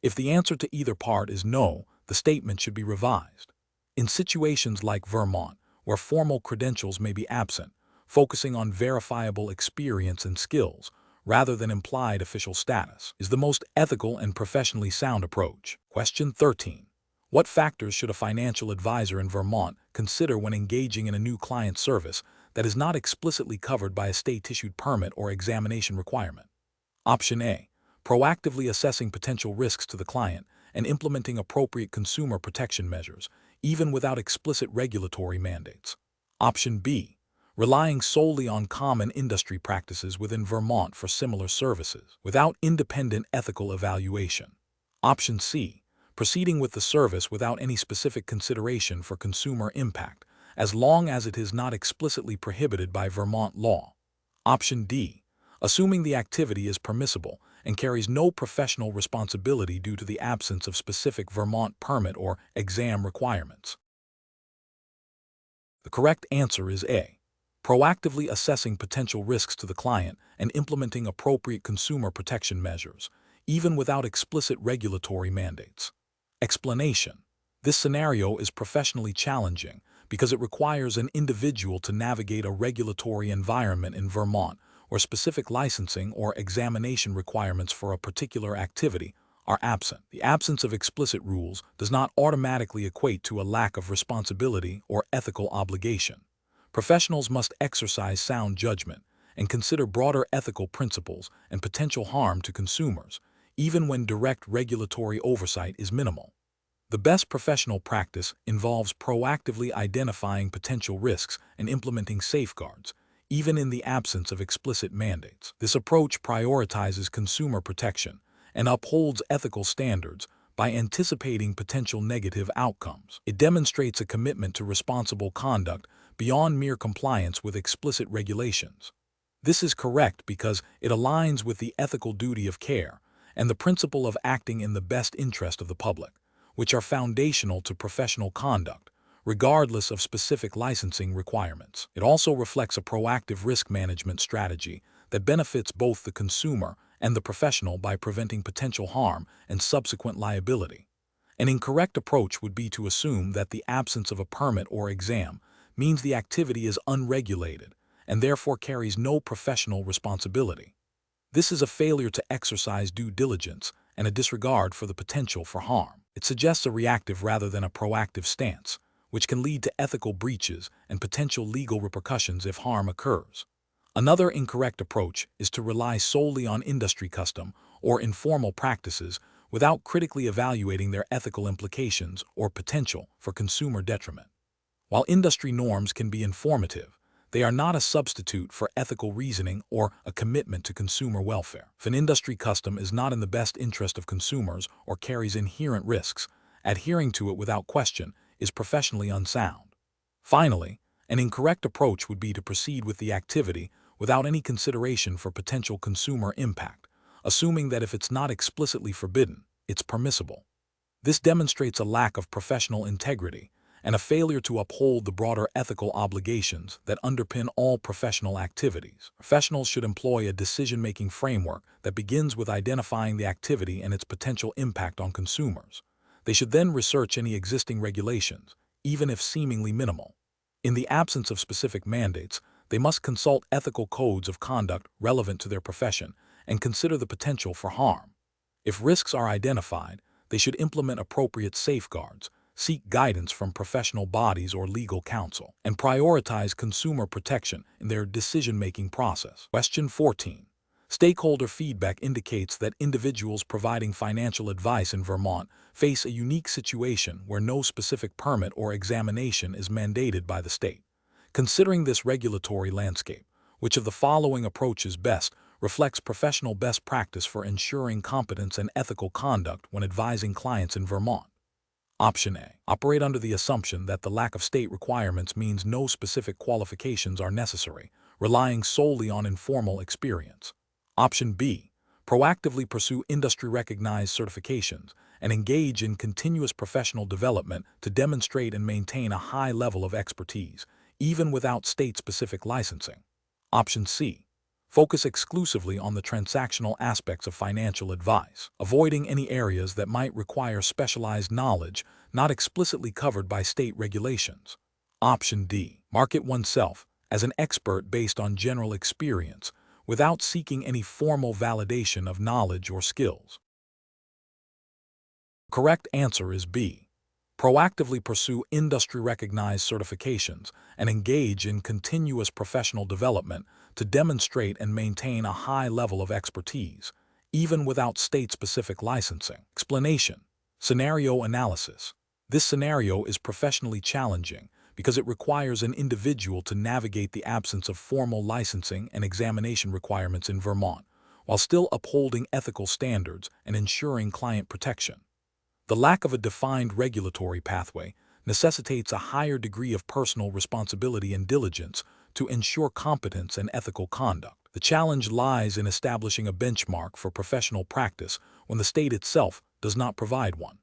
If the answer to either part is no, the statement should be revised. In situations like Vermont, where formal credentials may be absent, focusing on verifiable experience and skills, rather than implied official status, is the most ethical and professionally sound approach. Question 13. What factors should a financial advisor in Vermont consider when engaging in a new client service that is not explicitly covered by a state-issued permit or examination requirement? Option A. Proactively assessing potential risks to the client and implementing appropriate consumer protection measures, even without explicit regulatory mandates. Option B. Relying solely on common industry practices within Vermont for similar services, without independent ethical evaluation. Option C. Proceeding with the service without any specific consideration for consumer impact, as long as it is not explicitly prohibited by Vermont law. Option D. Assuming the activity is permissible and carries no professional responsibility due to the absence of specific Vermont permit or exam requirements. The correct answer is A. Proactively assessing potential risks to the client and implementing appropriate consumer protection measures, even without explicit regulatory mandates. Explanation. This scenario is professionally challenging because it requires an individual to navigate a regulatory environment in Vermont where specific licensing or examination requirements for a particular activity are absent. The absence of explicit rules does not automatically equate to a lack of responsibility or ethical obligation. Professionals must exercise sound judgment and consider broader ethical principles and potential harm to consumers, even when direct regulatory oversight is minimal. The best professional practice involves proactively identifying potential risks and implementing safeguards, even in the absence of explicit mandates. This approach prioritizes consumer protection and upholds ethical standards by anticipating potential negative outcomes. It demonstrates a commitment to responsible conduct beyond mere compliance with explicit regulations. This is correct because it aligns with the ethical duty of care and the principle of acting in the best interest of the public, which are foundational to professional conduct, regardless of specific licensing requirements. It also reflects a proactive risk management strategy that benefits both the consumer and the professional by preventing potential harm and subsequent liability. An incorrect approach would be to assume that the absence of a permit or exam means the activity is unregulated and therefore carries no professional responsibility. This is a failure to exercise due diligence and a disregard for the potential for harm. It suggests a reactive rather than a proactive stance, which can lead to ethical breaches and potential legal repercussions if harm occurs. Another incorrect approach is to rely solely on industry custom or informal practices without critically evaluating their ethical implications or potential for consumer detriment. While industry norms can be informative, they are not a substitute for ethical reasoning or a commitment to consumer welfare. If an industry custom is not in the best interest of consumers or carries inherent risks, adhering to it without question is professionally unsound. Finally, an incorrect approach would be to proceed with the activity without any consideration for potential consumer impact, assuming that if it's not explicitly forbidden, it's permissible. This demonstrates a lack of professional integrity and a failure to uphold the broader ethical obligations that underpin all professional activities. Professionals should employ a decision-making framework that begins with identifying the activity and its potential impact on consumers. They should then research any existing regulations, even if seemingly minimal. In the absence of specific mandates, they must consult ethical codes of conduct relevant to their profession and consider the potential for harm. If risks are identified, they should implement appropriate safeguards, seek guidance from professional bodies or legal counsel, and prioritize consumer protection in their decision-making process. Question 14. Stakeholder feedback indicates that individuals providing financial advice in Vermont face a unique situation where no specific permit or examination is mandated by the state. Considering this regulatory landscape, which of the following approaches best reflects professional best practice for ensuring competence and ethical conduct when advising clients in Vermont? Option A. Operate under the assumption that the lack of state requirements means no specific qualifications are necessary, relying solely on informal experience. Option B. Proactively pursue industry-recognized certifications and engage in continuous professional development to demonstrate and maintain a high level of expertise, even without state-specific licensing. Option C. Focus exclusively on the transactional aspects of financial advice, avoiding any areas that might require specialized knowledge not explicitly covered by state regulations. Option D. Market oneself as an expert based on general experience, without seeking any formal validation of knowledge or skills. The correct answer is B. Proactively pursue industry-recognized certifications and engage in continuous professional development to demonstrate and maintain a high level of expertise, even without state-specific licensing. Explanation. Scenario analysis. This scenario is professionally challenging because it requires an individual to navigate the absence of formal licensing and examination requirements in Vermont, while still upholding ethical standards and ensuring client protection. The lack of a defined regulatory pathway necessitates a higher degree of personal responsibility and diligence to ensure competence and ethical conduct. The challenge lies in establishing a benchmark for professional practice when the state itself does not provide one.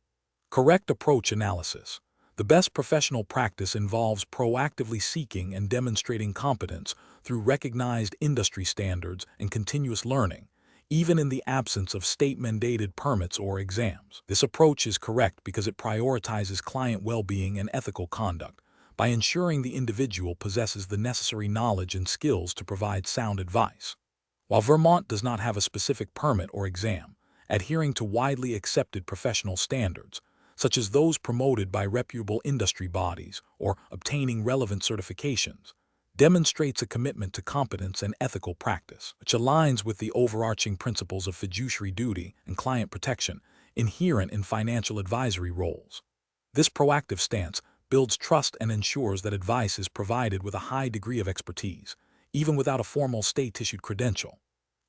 Correct approach analysis. The best professional practice involves proactively seeking and demonstrating competence through recognized industry standards and continuous learning, even in the absence of state-mandated permits or exams. This approach is correct because it prioritizes client well-being and ethical conduct by ensuring the individual possesses the necessary knowledge and skills to provide sound advice. While Vermont does not have a specific permit or exam, adhering to widely accepted professional standards, such as those promoted by reputable industry bodies or obtaining relevant certifications, demonstrates a commitment to competence and ethical practice, which aligns with the overarching principles of fiduciary duty and client protection inherent in financial advisory roles. This proactive stance builds trust and ensures that advice is provided with a high degree of expertise, even without a formal state-issued credential.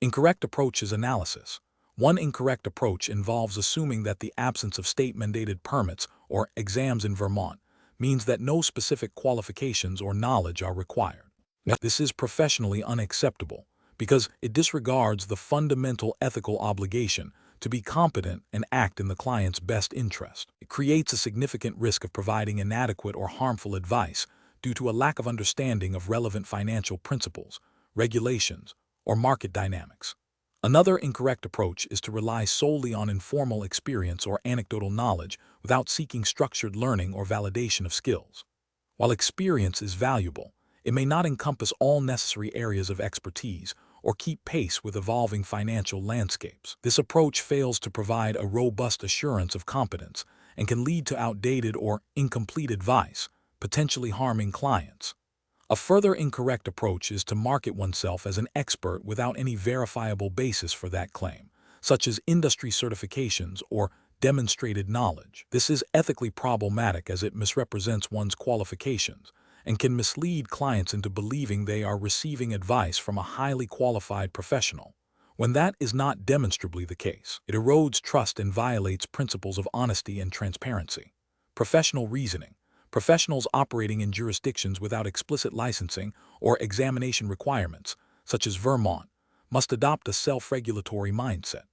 Incorrect approach is analysis. One incorrect approach involves assuming that the absence of state-mandated permits or exams in Vermont means that no specific qualifications or knowledge are required. This is professionally unacceptable because it disregards the fundamental ethical obligation to be competent and act in the client's best interest. It creates a significant risk of providing inadequate or harmful advice due to a lack of understanding of relevant financial principles, regulations, or market dynamics. Another incorrect approach is to rely solely on informal experience or anecdotal knowledge without seeking structured learning or validation of skills. While experience is valuable, it may not encompass all necessary areas of expertise or keep pace with evolving financial landscapes. This approach fails to provide a robust assurance of competence and can lead to outdated or incomplete advice, potentially harming clients. A further incorrect approach is to market oneself as an expert without any verifiable basis for that claim, such as industry certifications or demonstrated knowledge. This is ethically problematic as it misrepresents one's qualifications and can mislead clients into believing they are receiving advice from a highly qualified professional, when that is not demonstrably the case. It erodes trust and violates principles of honesty and transparency. Professional reasoning. Professionals operating in jurisdictions without explicit licensing or examination requirements, such as Vermont, must adopt a self-regulatory mindset.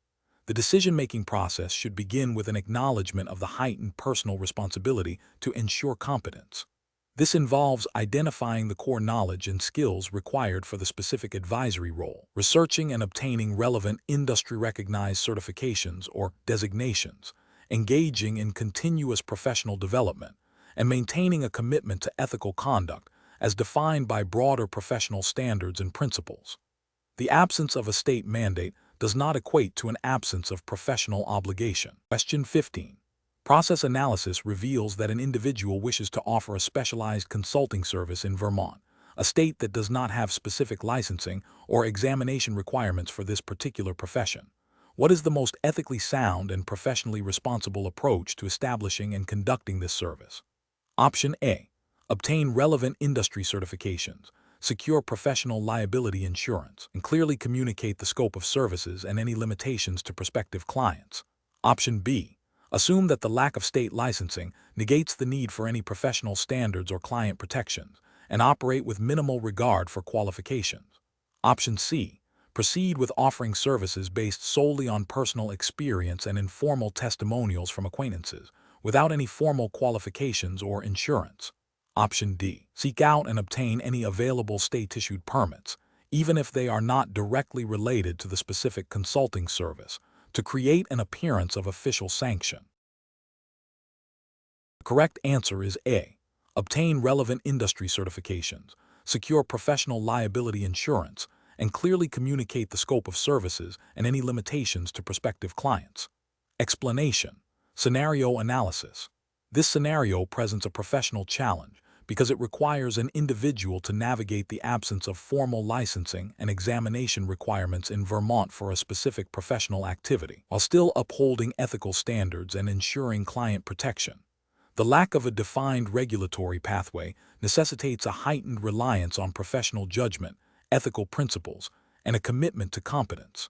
The decision-making process should begin with an acknowledgement of the heightened personal responsibility to ensure competence. This involves identifying the core knowledge and skills required for the specific advisory role, researching and obtaining relevant industry-recognized certifications or designations, engaging in continuous professional development, and maintaining a commitment to ethical conduct as defined by broader professional standards and principles. The absence of a state mandate does not equate to an absence of professional obligation. Question 15. Process analysis reveals that an individual wishes to offer a specialized consulting service in Vermont, a state that does not have specific licensing or examination requirements for this particular profession. What is the most ethically sound and professionally responsible approach to establishing and conducting this service? Option A. Obtain relevant industry certifications, secure professional liability insurance, and clearly communicate the scope of services and any limitations to prospective clients. Option B. Assume that the lack of state licensing negates the need for any professional standards or client protections, and operate with minimal regard for qualifications. Option C. Proceed with offering services based solely on personal experience and informal testimonials from acquaintances, without any formal qualifications or insurance. Option D. Seek out and obtain any available state-issued permits, even if they are not directly related to the specific consulting service, to create an appearance of official sanction. The correct answer is A. Obtain relevant industry certifications, secure professional liability insurance, and clearly communicate the scope of services and any limitations to prospective clients. Explanation. Scenario analysis. This scenario presents a professional challenge because it requires an individual to navigate the absence of formal licensing and examination requirements in Vermont for a specific professional activity, while still upholding ethical standards and ensuring client protection. The lack of a defined regulatory pathway necessitates a heightened reliance on professional judgment, ethical principles, and a commitment to competence.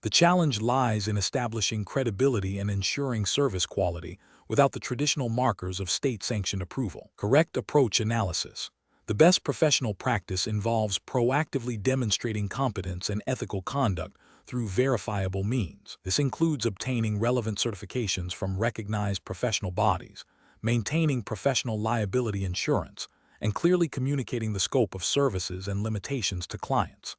The challenge lies in establishing credibility and ensuring service quality without the traditional markers of state-sanctioned approval. Correct approach analysis. The best professional practice involves proactively demonstrating competence and ethical conduct through verifiable means. This includes obtaining relevant certifications from recognized professional bodies, maintaining professional liability insurance, and clearly communicating the scope of services and limitations to clients.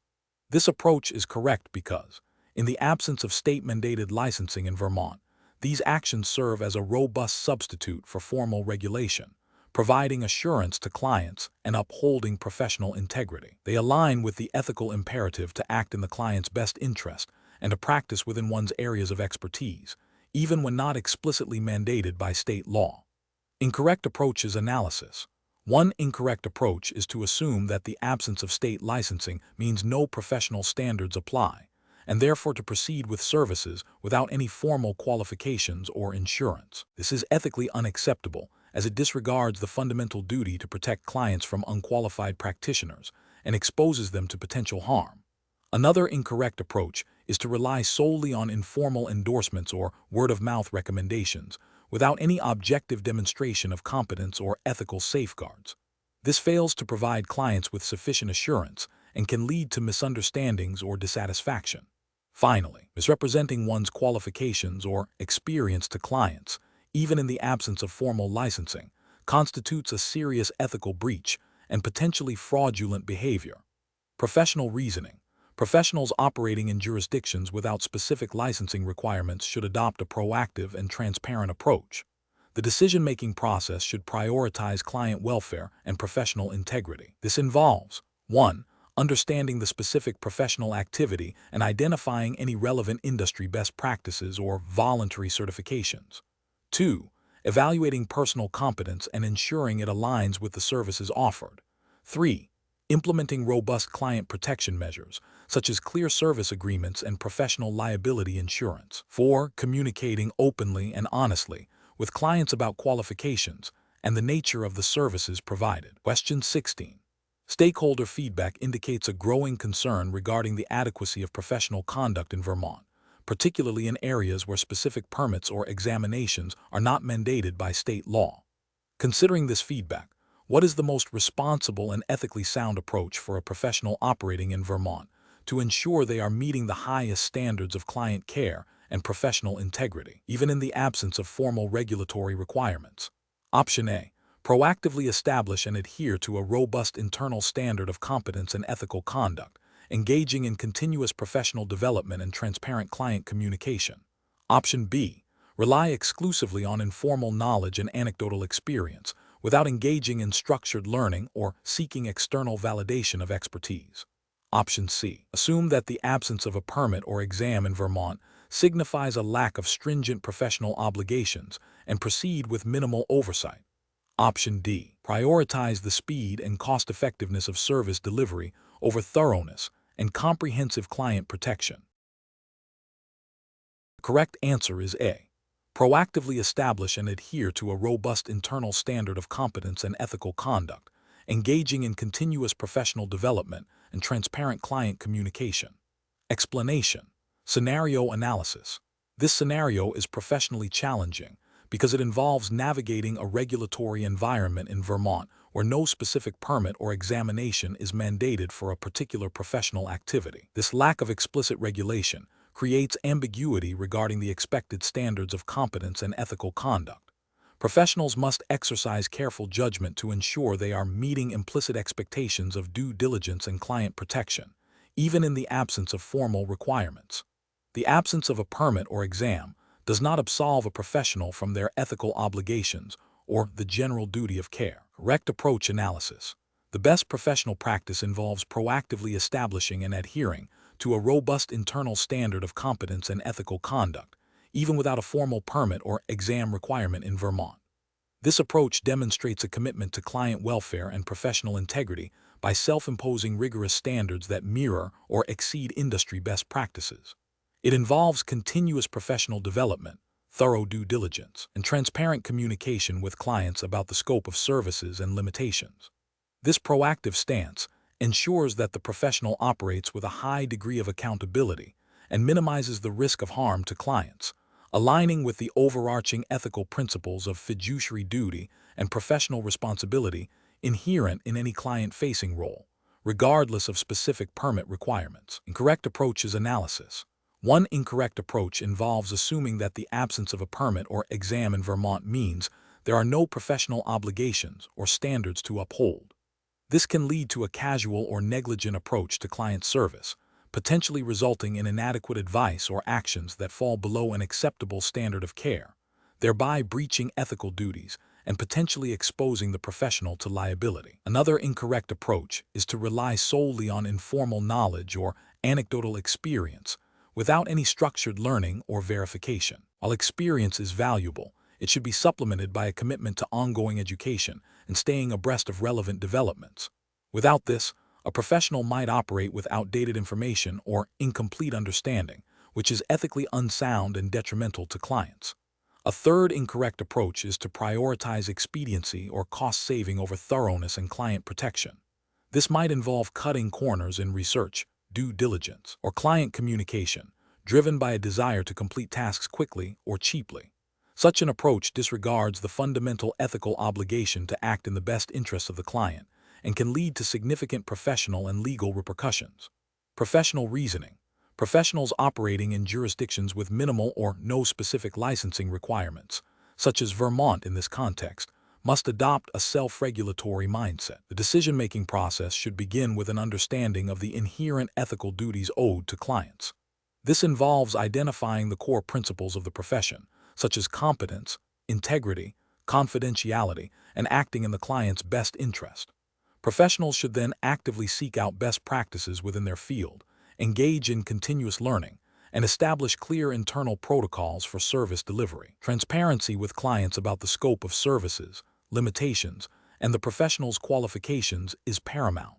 This approach is correct because, in the absence of state-mandated licensing in Vermont, these actions serve as a robust substitute for formal regulation, providing assurance to clients and upholding professional integrity. They align with the ethical imperative to act in the client's best interest and to practice within one's areas of expertise, even when not explicitly mandated by state law. Incorrect approaches analysis. One incorrect approach is to assume that the absence of state licensing means no professional standards apply, and therefore to proceed with services without any formal qualifications or insurance. This is ethically unacceptable, as it disregards the fundamental duty to protect clients from unqualified practitioners and exposes them to potential harm. Another incorrect approach is to rely solely on informal endorsements or word-of-mouth recommendations, without any objective demonstration of competence or ethical safeguards. This fails to provide clients with sufficient assurance and can lead to misunderstandings or dissatisfaction. Finally, misrepresenting one's qualifications or experience to clients, even in the absence of formal licensing, constitutes a serious ethical breach and potentially fraudulent behavior. Professional reasoning. Professionals operating in jurisdictions without specific licensing requirements should adopt a proactive and transparent approach. The decision-making process should prioritize client welfare and professional integrity. This involves 1. understanding the specific professional activity and identifying any relevant industry best practices or voluntary certifications. 2. Evaluating personal competence and ensuring it aligns with the services offered. 3. Implementing robust client protection measures, such as clear service agreements and professional liability insurance. 4. Communicating openly and honestly with clients about qualifications and the nature of the services provided. Question 16. Stakeholder feedback indicates a growing concern regarding the adequacy of professional conduct in Vermont, particularly in areas where specific permits or examinations are not mandated by state law. Considering this feedback, what is the most responsible and ethically sound approach for a professional operating in Vermont to ensure they are meeting the highest standards of client care and professional integrity, even in the absence of formal regulatory requirements? Option A. Proactively establish and adhere to a robust internal standard of competence and ethical conduct, engaging in continuous professional development and transparent client communication. Option B. Rely exclusively on informal knowledge and anecdotal experience, without engaging in structured learning or seeking external validation of expertise. Option C. Assume that the absence of a permit or exam in Vermont signifies a lack of stringent professional obligations and proceed with minimal oversight. Option D. Prioritize the speed and cost-effectiveness of service delivery over thoroughness and comprehensive client protection. The correct answer is A. Proactively establish and adhere to a robust internal standard of competence and ethical conduct, engaging in continuous professional development and transparent client communication. Explanation. Scenario analysis. This scenario is professionally challenging because it involves navigating a regulatory environment in Vermont where no specific permit or examination is mandated for a particular professional activity. This lack of explicit regulation creates ambiguity regarding the expected standards of competence and ethical conduct. Professionals must exercise careful judgment to ensure they are meeting implicit expectations of due diligence and client protection, even in the absence of formal requirements. The absence of a permit or exam does not absolve a professional from their ethical obligations or the general duty of care. Correct approach analysis. The best professional practice involves proactively establishing and adhering to a robust internal standard of competence and ethical conduct, even without a formal permit or exam requirement in Vermont. This approach demonstrates a commitment to client welfare and professional integrity by self-imposing rigorous standards that mirror or exceed industry best practices. It involves continuous professional development, thorough due diligence, and transparent communication with clients about the scope of services and limitations. This proactive stance ensures that the professional operates with a high degree of accountability and minimizes the risk of harm to clients, aligning with the overarching ethical principles of fiduciary duty and professional responsibility inherent in any client-facing role, regardless of specific permit requirements. Incorrect approach is analysis. One incorrect approach involves assuming that the absence of a permit or exam in Vermont means there are no professional obligations or standards to uphold. This can lead to a casual or negligent approach to client service, potentially resulting in inadequate advice or actions that fall below an acceptable standard of care, thereby breaching ethical duties and potentially exposing the professional to liability. Another incorrect approach is to rely solely on informal knowledge or anecdotal experience without any structured learning or verification. While experience is valuable, it should be supplemented by a commitment to ongoing education and staying abreast of relevant developments. Without this, a professional might operate with outdated information or incomplete understanding, which is ethically unsound and detrimental to clients. A third incorrect approach is to prioritize expediency or cost saving over thoroughness and client protection. This might involve cutting corners in research, due diligence, or client communication, driven by a desire to complete tasks quickly or cheaply. Such an approach disregards the fundamental ethical obligation to act in the best interests of the client and can lead to significant professional and legal repercussions. Professional reasoning. Professionals operating in jurisdictions with minimal or no specific licensing requirements, such as Vermont in this context, must adopt a self-regulatory mindset. The decision-making process should begin with an understanding of the inherent ethical duties owed to clients. This involves identifying the core principles of the profession, such as competence, integrity, confidentiality, and acting in the client's best interest. Professionals should then actively seek out best practices within their field, engage in continuous learning, and establish clear internal protocols for service delivery. Transparency with clients about the scope of services, limitations, and the professional's qualifications is paramount.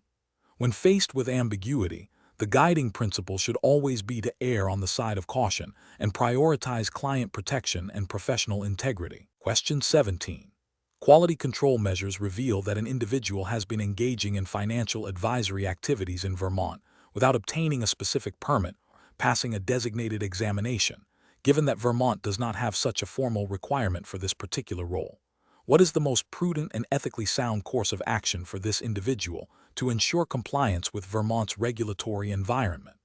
When faced with ambiguity, the guiding principle should always be to err on the side of caution and prioritize client protection and professional integrity. Question 17. Quality control measures reveal that an individual has been engaging in financial advisory activities in Vermont without obtaining a specific permit or passing a designated examination, given that Vermont does not have such a formal requirement for this particular role. What is the most prudent and ethically sound course of action for this individual to ensure compliance with Vermont's regulatory environment?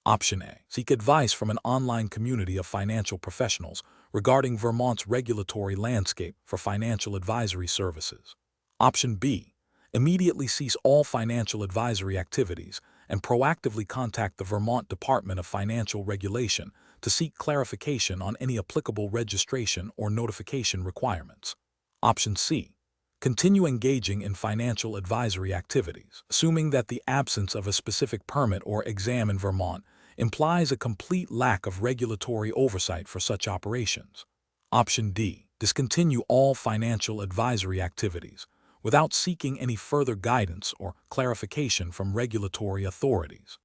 Option A. Seek advice from an online community of financial professionals regarding Vermont's regulatory landscape for financial advisory services. Option B. Immediately cease all financial advisory activities and proactively contact the Vermont Department of Financial Regulation to seek clarification on any applicable registration or notification requirements. Option C. Continue engaging in financial advisory activities, assuming that the absence of a specific permit or exam in Vermont implies a complete lack of regulatory oversight for such operations. Option D. Discontinue all financial advisory activities without seeking any further guidance or clarification from regulatory authorities.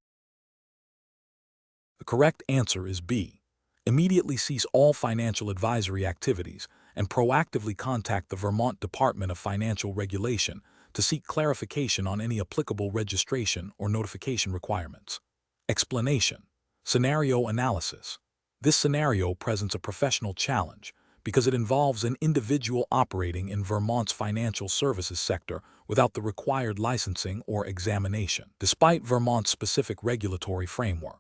The correct answer is B. Immediately cease all financial advisory activities and proactively contact the Vermont Department of Financial Regulation to seek clarification on any applicable registration or notification requirements. Explanation. Scenario analysis. This scenario presents a professional challenge because it involves an individual operating in Vermont's financial services sector without the required licensing or examination, despite Vermont's specific regulatory framework.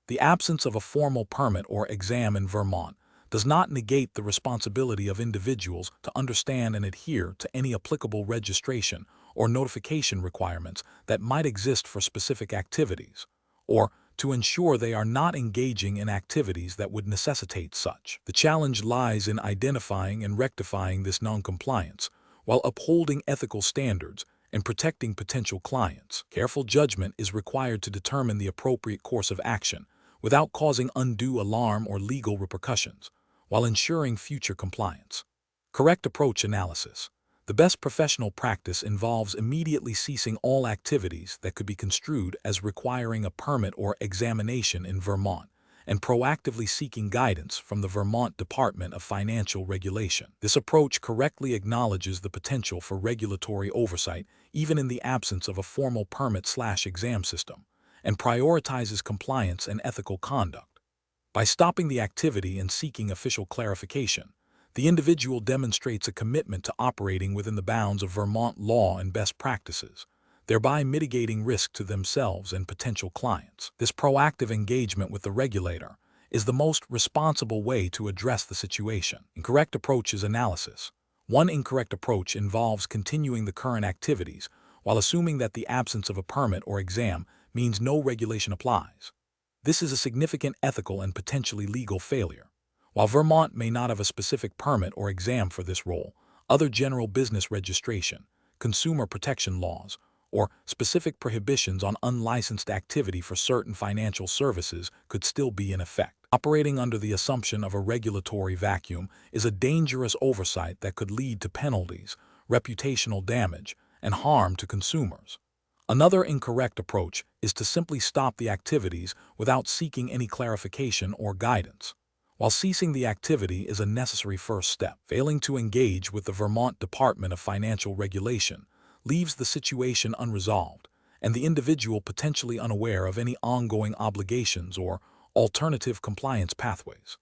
The absence of a formal permit or exam in Vermont does not negate the responsibility of individuals to understand and adhere to any applicable registration or notification requirements that might exist for specific activities, or to ensure they are not engaging in activities that would necessitate such. The challenge lies in identifying and rectifying this noncompliance while upholding ethical standards and protecting potential clients. Careful judgment is required to determine the appropriate course of action without causing undue alarm or legal repercussions, while ensuring future compliance. Correct approach analysis. The best professional practice involves immediately ceasing all activities that could be construed as requiring a permit or examination in Vermont, and proactively seeking guidance from the Vermont Department of Financial Regulation. This approach correctly acknowledges the potential for regulatory oversight even in the absence of a formal permit/exam system, and prioritizes compliance and ethical conduct. By stopping the activity and seeking official clarification, the individual demonstrates a commitment to operating within the bounds of Vermont law and best practices, thereby mitigating risk to themselves and potential clients. This proactive engagement with the regulator is the most responsible way to address the situation. Incorrect approach is analysis. One incorrect approach involves continuing the current activities while assuming that the absence of a permit or exam means no regulation applies. This is a significant ethical and potentially legal failure. While Vermont may not have a specific permit or exam for this role, other general business registration, consumer protection laws, or specific prohibitions on unlicensed activity for certain financial services could still be in effect. Operating under the assumption of a regulatory vacuum is a dangerous oversight that could lead to penalties, reputational damage, and harm to consumers. Another incorrect approach is to simply stop the activities without seeking any clarification or guidance. While ceasing the activity is a necessary first step, failing to engage with the Vermont Department of Financial Regulation leaves the situation unresolved and the individual potentially unaware of any ongoing obligations or alternative compliance pathways.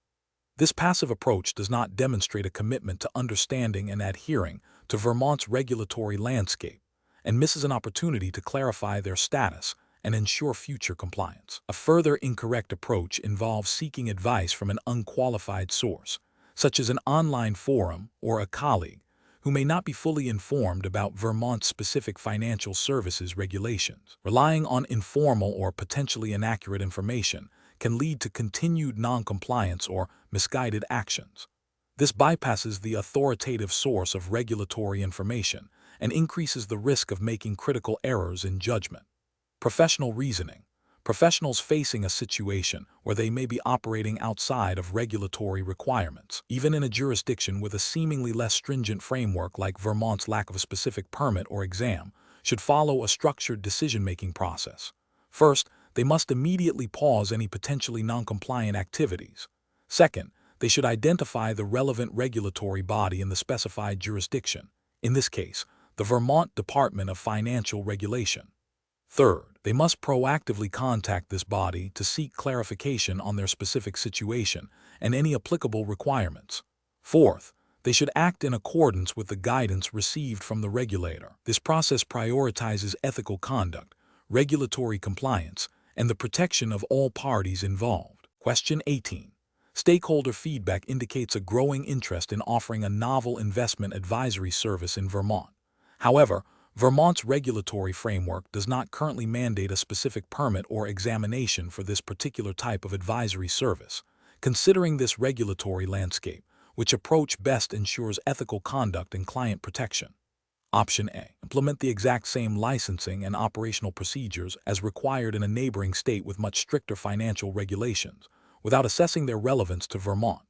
This passive approach does not demonstrate a commitment to understanding and adhering to Vermont's regulatory landscape and misses an opportunity to clarify their status and ensure future compliance. A further incorrect approach involves seeking advice from an unqualified source, such as an online forum or a colleague, who may not be fully informed about Vermont's specific financial services regulations. Relying on informal or potentially inaccurate information can lead to continued noncompliance or misguided actions. This bypasses the authoritative source of regulatory information and increases the risk of making critical errors in judgment. Professional reasoning. Professionals facing a situation where they may be operating outside of regulatory requirements, even in a jurisdiction with a seemingly less stringent framework like Vermont's lack of a specific permit or exam, should follow a structured decision-making process. First, they must immediately pause any potentially non-compliant activities. Second, they should identify the relevant regulatory body in the specified jurisdiction, in this case, the Vermont Department of Financial Regulation. Third, they must proactively contact this body to seek clarification on their specific situation and any applicable requirements. Fourth, they should act in accordance with the guidance received from the regulator. This process prioritizes ethical conduct, regulatory compliance, and the protection of all parties involved. Question 18. Stakeholder feedback indicates a growing interest in offering a novel investment advisory service in Vermont. However, Vermont's regulatory framework does not currently mandate a specific permit or examination for this particular type of advisory service. Considering this regulatory landscape, which approach best ensures ethical conduct and client protection? Option A. Implement the exact same licensing and operational procedures as required in a neighboring state with much stricter financial regulations, without assessing their relevance to Vermont.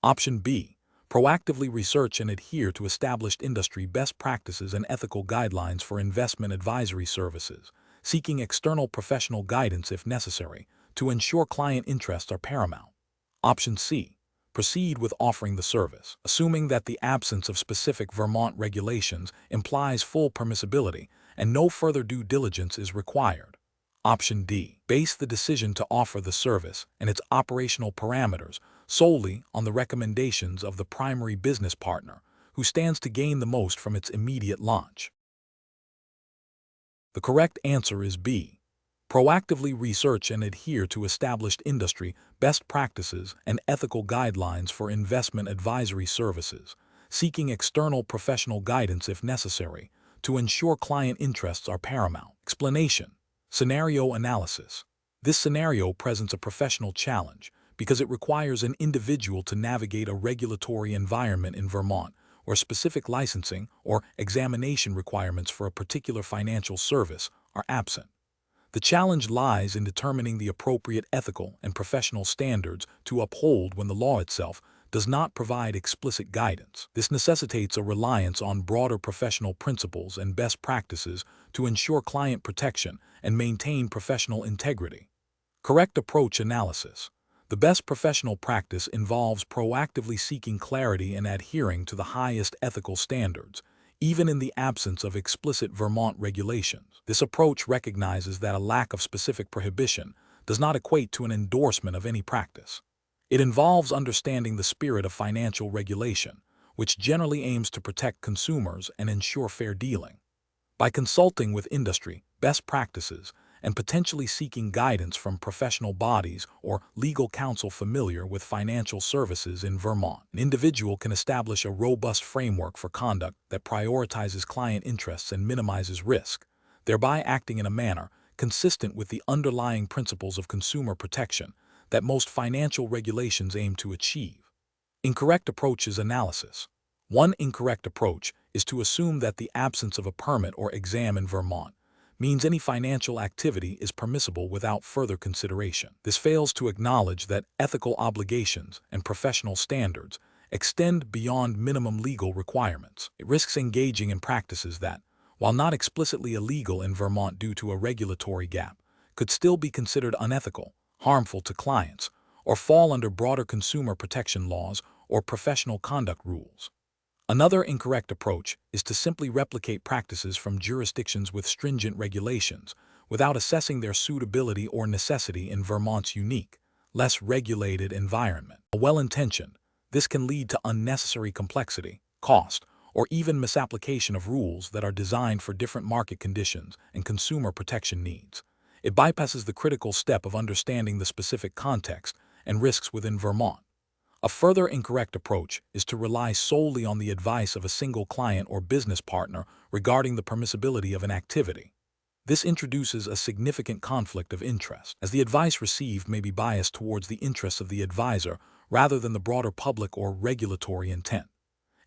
Option B. Proactively research and adhere to established industry best practices and ethical guidelines for investment advisory services, seeking external professional guidance if necessary, to ensure client interests are paramount. Option C. Proceed with offering the service, assuming that the absence of specific Vermont regulations implies full permissibility and no further due diligence is required. Option D. Base the decision to offer the service and its operational parameters solely on the recommendations of the primary business partner, who stands to gain the most from its immediate launch. The correct answer is B. Proactively research and adhere to established industry best practices and ethical guidelines for investment advisory services, seeking external professional guidance if necessary, to ensure client interests are paramount. Explanation. Scenario analysis. This scenario presents a professional challenge because it requires an individual to navigate a regulatory environment in Vermont where specific licensing or examination requirements for a particular financial service are absent. The challenge lies in determining the appropriate ethical and professional standards to uphold when the law itself does not provide explicit guidance. This necessitates a reliance on broader professional principles and best practices to ensure client protection and maintain professional integrity. Correct approach analysis. The best professional practice involves proactively seeking clarity and adhering to the highest ethical standards, even in the absence of explicit Vermont regulations. This approach recognizes that a lack of specific prohibition does not equate to an endorsement of any practice. It involves understanding the spirit of financial regulation, which generally aims to protect consumers and ensure fair dealing. By consulting with industry best practices and potentially seeking guidance from professional bodies or legal counsel familiar with financial services in Vermont, an individual can establish a robust framework for conduct that prioritizes client interests and minimizes risk, thereby acting in a manner consistent with the underlying principles of consumer protection that most financial regulations aim to achieve. Incorrect approaches analysis. One incorrect approach is to assume that the absence of a permit or exam in Vermont means any financial activity is permissible without further consideration. This fails to acknowledge that ethical obligations and professional standards extend beyond minimum legal requirements. It risks engaging in practices that, while not explicitly illegal in Vermont due to a regulatory gap, could still be considered unethical, harmful to clients, or fall under broader consumer protection laws or professional conduct rules. Another incorrect approach is to simply replicate practices from jurisdictions with stringent regulations without assessing their suitability or necessity in Vermont's unique, less regulated environment. While well-intentioned, this can lead to unnecessary complexity, cost, or even misapplication of rules that are designed for different market conditions and consumer protection needs. It bypasses the critical step of understanding the specific context and risks within Vermont. A further incorrect approach is to rely solely on the advice of a single client or business partner regarding the permissibility of an activity. This introduces a significant conflict of interest, as the advice received may be biased towards the interests of the advisor rather than the broader public or regulatory intent.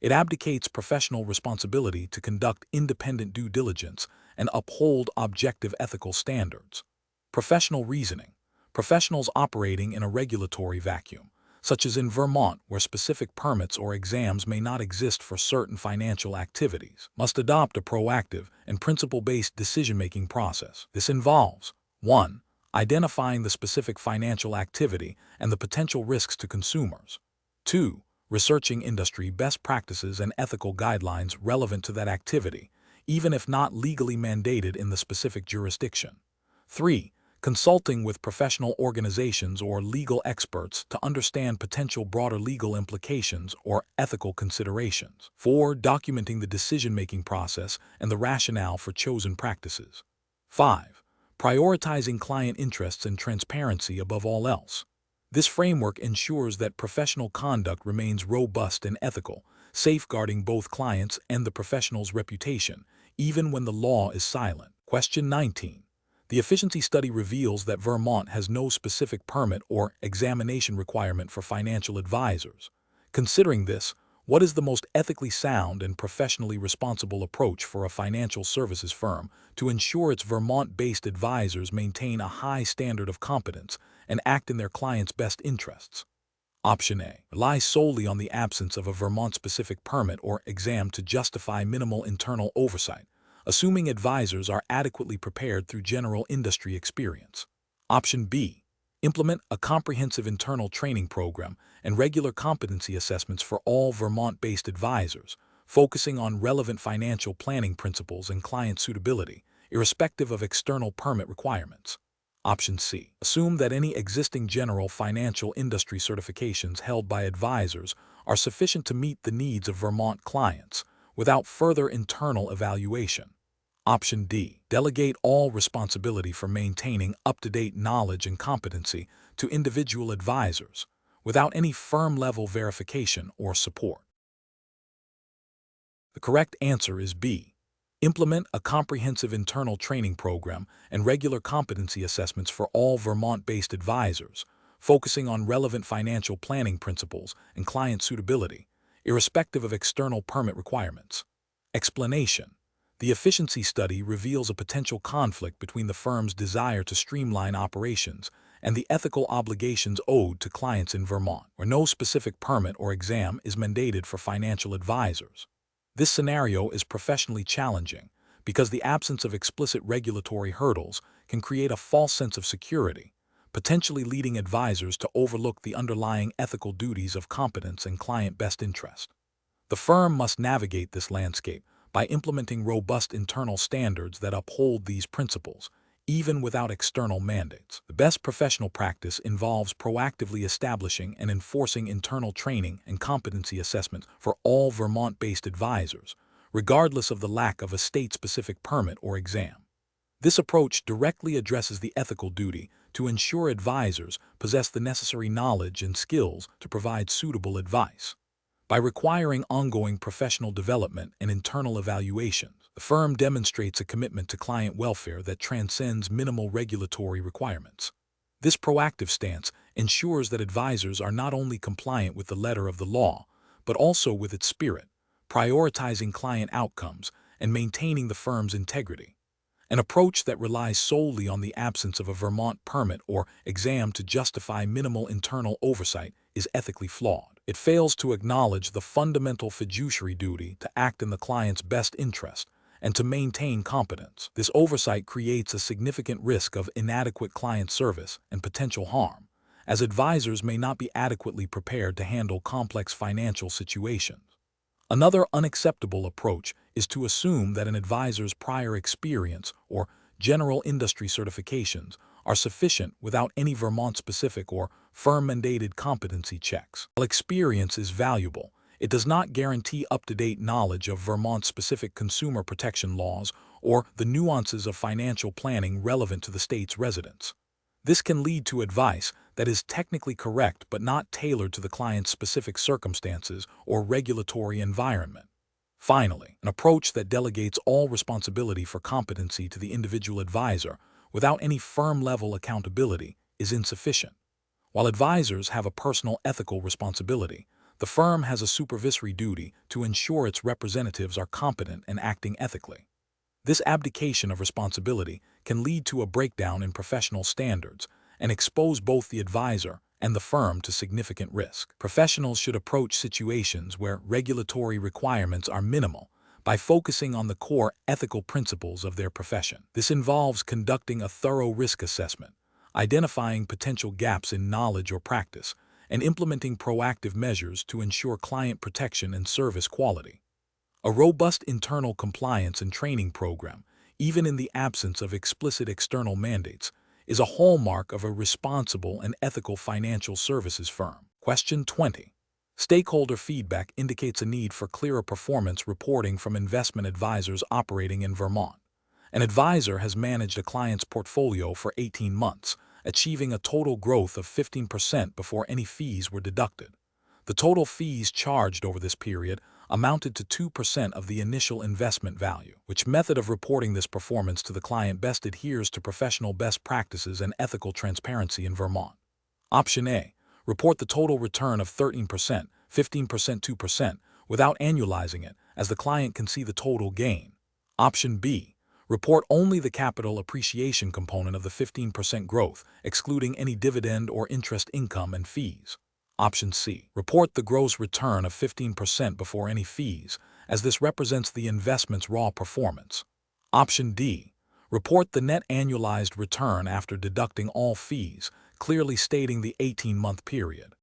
It abdicates professional responsibility to conduct independent due diligence and uphold objective ethical standards. Professional reasoning. Professionals operating in a regulatory vacuum, such as in Vermont where specific permits or exams may not exist for certain financial activities, must adopt a proactive and principle-based decision-making process. This involves 1. Identifying the specific financial activity and the potential risks to consumers. 2. Researching industry best practices and ethical guidelines relevant to that activity, even if not legally mandated in the specific jurisdiction. 3. Consulting with professional organizations or legal experts to understand potential broader legal implications or ethical considerations. 4. Documenting the decision-making process and the rationale for chosen practices. 5. Prioritizing client interests and transparency above all else. This framework ensures that professional conduct remains robust and ethical, safeguarding both clients and the professional's reputation, even when the law is silent. Question 19. The efficiency study reveals that Vermont has no specific permit or examination requirement for financial advisors. Considering this, what is the most ethically sound and professionally responsible approach for a financial services firm to ensure its Vermont-based advisors maintain a high standard of competence and act in their clients' best interests? Option A. Rely solely on the absence of a Vermont-specific permit or exam to justify minimal internal oversight, assuming advisors are adequately prepared through general industry experience. Option B. Implement a comprehensive internal training program and regular competency assessments for all Vermont-based advisors, focusing on relevant financial planning principles and client suitability, irrespective of external permit requirements. Option C. Assume that any existing general financial industry certifications held by advisors are sufficient to meet the needs of Vermont clients, without further internal evaluation. Option D. Delegate all responsibility for maintaining up-to-date knowledge and competency to individual advisors, without any firm-level verification or support. The correct answer is B. Implement a comprehensive internal training program and regular competency assessments for all Vermont-based advisors, focusing on relevant financial planning principles and client suitability, irrespective of external permit requirements. Explanation. The efficiency study reveals a potential conflict between the firm's desire to streamline operations and the ethical obligations owed to clients in Vermont, where no specific permit or exam is mandated for financial advisors. This scenario is professionally challenging because the absence of explicit regulatory hurdles can create a false sense of security, potentially leading advisors to overlook the underlying ethical duties of competence and client best interest. The firm must navigate this landscape by implementing robust internal standards that uphold these principles, even without external mandates. The best professional practice involves proactively establishing and enforcing internal training and competency assessment for all Vermont-based advisors, regardless of the lack of a state-specific permit or exam. This approach directly addresses the ethical duty to ensure advisors possess the necessary knowledge and skills to provide suitable advice. By requiring ongoing professional development and internal evaluations, the firm demonstrates a commitment to client welfare that transcends minimal regulatory requirements. This proactive stance ensures that advisors are not only compliant with the letter of the law, but also with its spirit, prioritizing client outcomes and maintaining the firm's integrity. An approach that relies solely on the absence of a Vermont permit or exam to justify minimal internal oversight is ethically flawed. It fails to acknowledge the fundamental fiduciary duty to act in the client's best interest and to maintain competence. This oversight creates a significant risk of inadequate client service and potential harm, as advisors may not be adequately prepared to handle complex financial situations. Another unacceptable approach is to assume that an advisor's prior experience or general industry certifications are sufficient without any Vermont-specific or firm-mandated competency checks. While experience is valuable, it does not guarantee up-to-date knowledge of Vermont-specific consumer protection laws or the nuances of financial planning relevant to the state's residents. This can lead to advice that is technically correct but not tailored to the client's specific circumstances or regulatory environment. Finally, an approach that delegates all responsibility for competency to the individual advisor without any firm-level accountability is insufficient. While advisors have a personal ethical responsibility, the firm has a supervisory duty to ensure its representatives are competent and acting ethically. This abdication of responsibility can lead to a breakdown in professional standards and expose both the advisor and the firm to significant risk. Professionals should approach situations where regulatory requirements are minimal by focusing on the core ethical principles of their profession. This involves conducting a thorough risk assessment, identifying potential gaps in knowledge or practice, and implementing proactive measures to ensure client protection and service quality. A robust internal compliance and training program, even in the absence of explicit external mandates, is a hallmark of a responsible and ethical financial services firm. Question 20. Stakeholder feedback indicates a need for clearer performance reporting from investment advisors operating in Vermont. An advisor has managed a client's portfolio for 18 months, achieving a total growth of 15% before any fees were deducted. The total fees charged over this period amounted to 2% of the initial investment value. Which method of reporting this performance to the client best adheres to professional best practices and ethical transparency in Vermont? Option A. Report the total return of 13%, 15%, 2%, without annualizing it, as the client can see the total gain. Option B. Report only the capital appreciation component of the 15% growth, excluding any dividend or interest income and fees. Option C. Report the gross return of 15% before any fees, as this represents the investment's raw performance. Option D. Report the net annualized return after deducting all fees, clearly stating the 18-month period.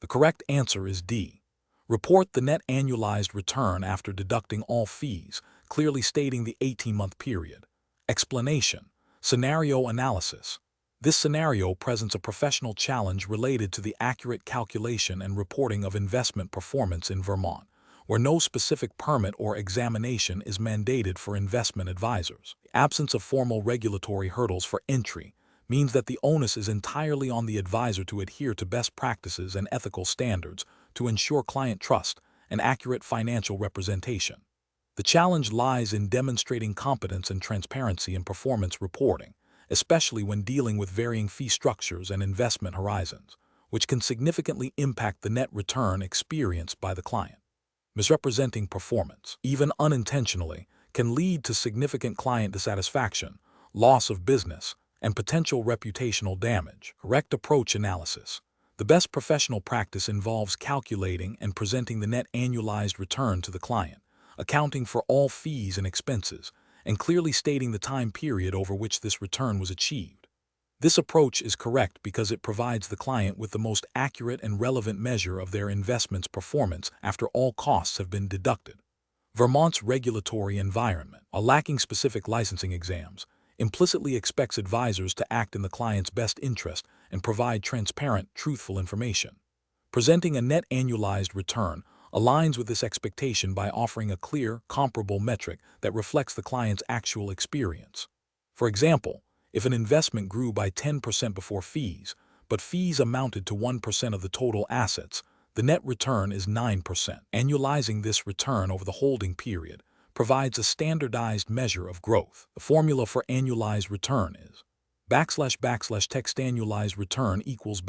The correct answer is D. Report the net annualized return after deducting all fees, clearly stating the 18-month period. Explanation. Scenario analysis. This scenario presents a professional challenge related to the accurate calculation and reporting of investment performance in Vermont, where no specific permit or examination is mandated for investment advisors. The absence of formal regulatory hurdles for entry means that the onus is entirely on the advisor to adhere to best practices and ethical standards to ensure client trust and accurate financial representation. The challenge lies in demonstrating competence and transparency in performance reporting, especially when dealing with varying fee structures and investment horizons, which can significantly impact the net return experienced by the client. Misrepresenting performance, even unintentionally, can lead to significant client dissatisfaction, loss of business, and potential reputational damage. Correct approach analysis. The best professional practice involves calculating and presenting the net annualized return to the client, accounting for all fees and expenses, and clearly stating the time period over which this return was achieved. This approach is correct because it provides the client with the most accurate and relevant measure of their investment's performance after all costs have been deducted. Vermont's regulatory environment, while lacking specific licensing exams, implicitly expects advisors to act in the client's best interest and provide transparent, truthful information. Presenting a net annualized return aligns with this expectation by offering a clear, comparable metric that reflects the client's actual experience. For example, if an investment grew by 10% before fees, but fees amounted to 1% of the total assets, the net return is 9%. Annualizing this return over the holding period provides a standardized measure of growth. The formula for annualized return is \text annualized return equals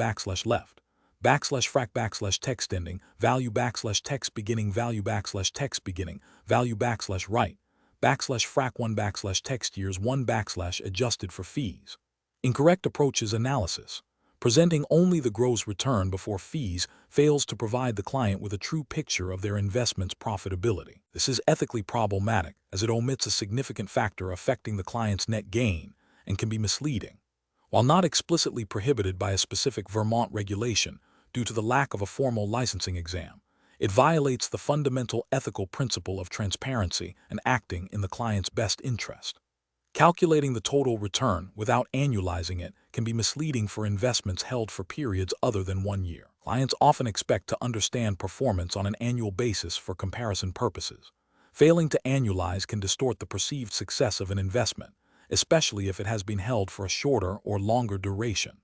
\left. \frac text ending value \text beginning value \text beginning value \right \frac 1 text years 1 adjusted for fees. Incorrect approaches analysis. Presenting only the gross return before fees fails to provide the client with a true picture of their investment's profitability. This is ethically problematic as it omits a significant factor affecting the client's net gain and can be misleading. While not explicitly prohibited by a specific Vermont regulation due to the lack of a formal licensing exam, it violates the fundamental ethical principle of transparency and acting in the client's best interest. Calculating the total return without annualizing it can be misleading for investments held for periods other than 1 year. Clients often expect to understand performance on an annual basis for comparison purposes. Failing to annualize can distort the perceived success of an investment, especially if it has been held for a shorter or longer duration.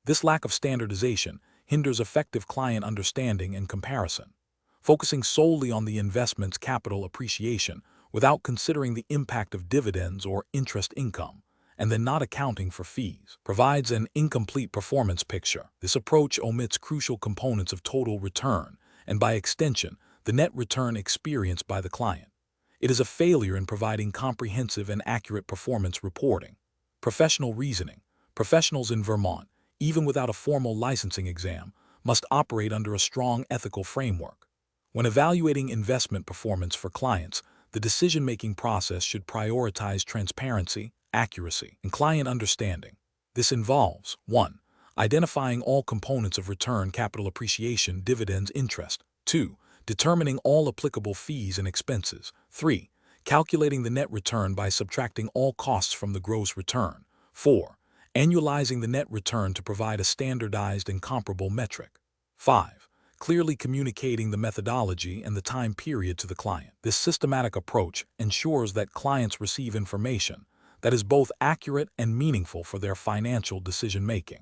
This lack of standardization hinders effective client understanding and comparison. Focusing solely on the investment's capital appreciation without considering the impact of dividends or interest income and then not accounting for fees, provides an incomplete performance picture. This approach omits crucial components of total return, and by extension, the net return experienced by the client. It is a failure in providing comprehensive and accurate performance reporting. Professional reasoning. Professionals in Vermont, even without a formal licensing exam, must operate under a strong ethical framework. When evaluating investment performance for clients, the decision-making process should prioritize transparency, accuracy, and client understanding. This involves 1. Identifying all components of return, capital appreciation, dividends, interest. 2. Determining all applicable fees and expenses. 3. Calculating the net return by subtracting all costs from the gross return. 4. Annualizing the net return to provide a standardized and comparable metric. 5. Clearly communicating the methodology and the time period to the client. This systematic approach ensures that clients receive information that is both accurate and meaningful for their financial decision-making.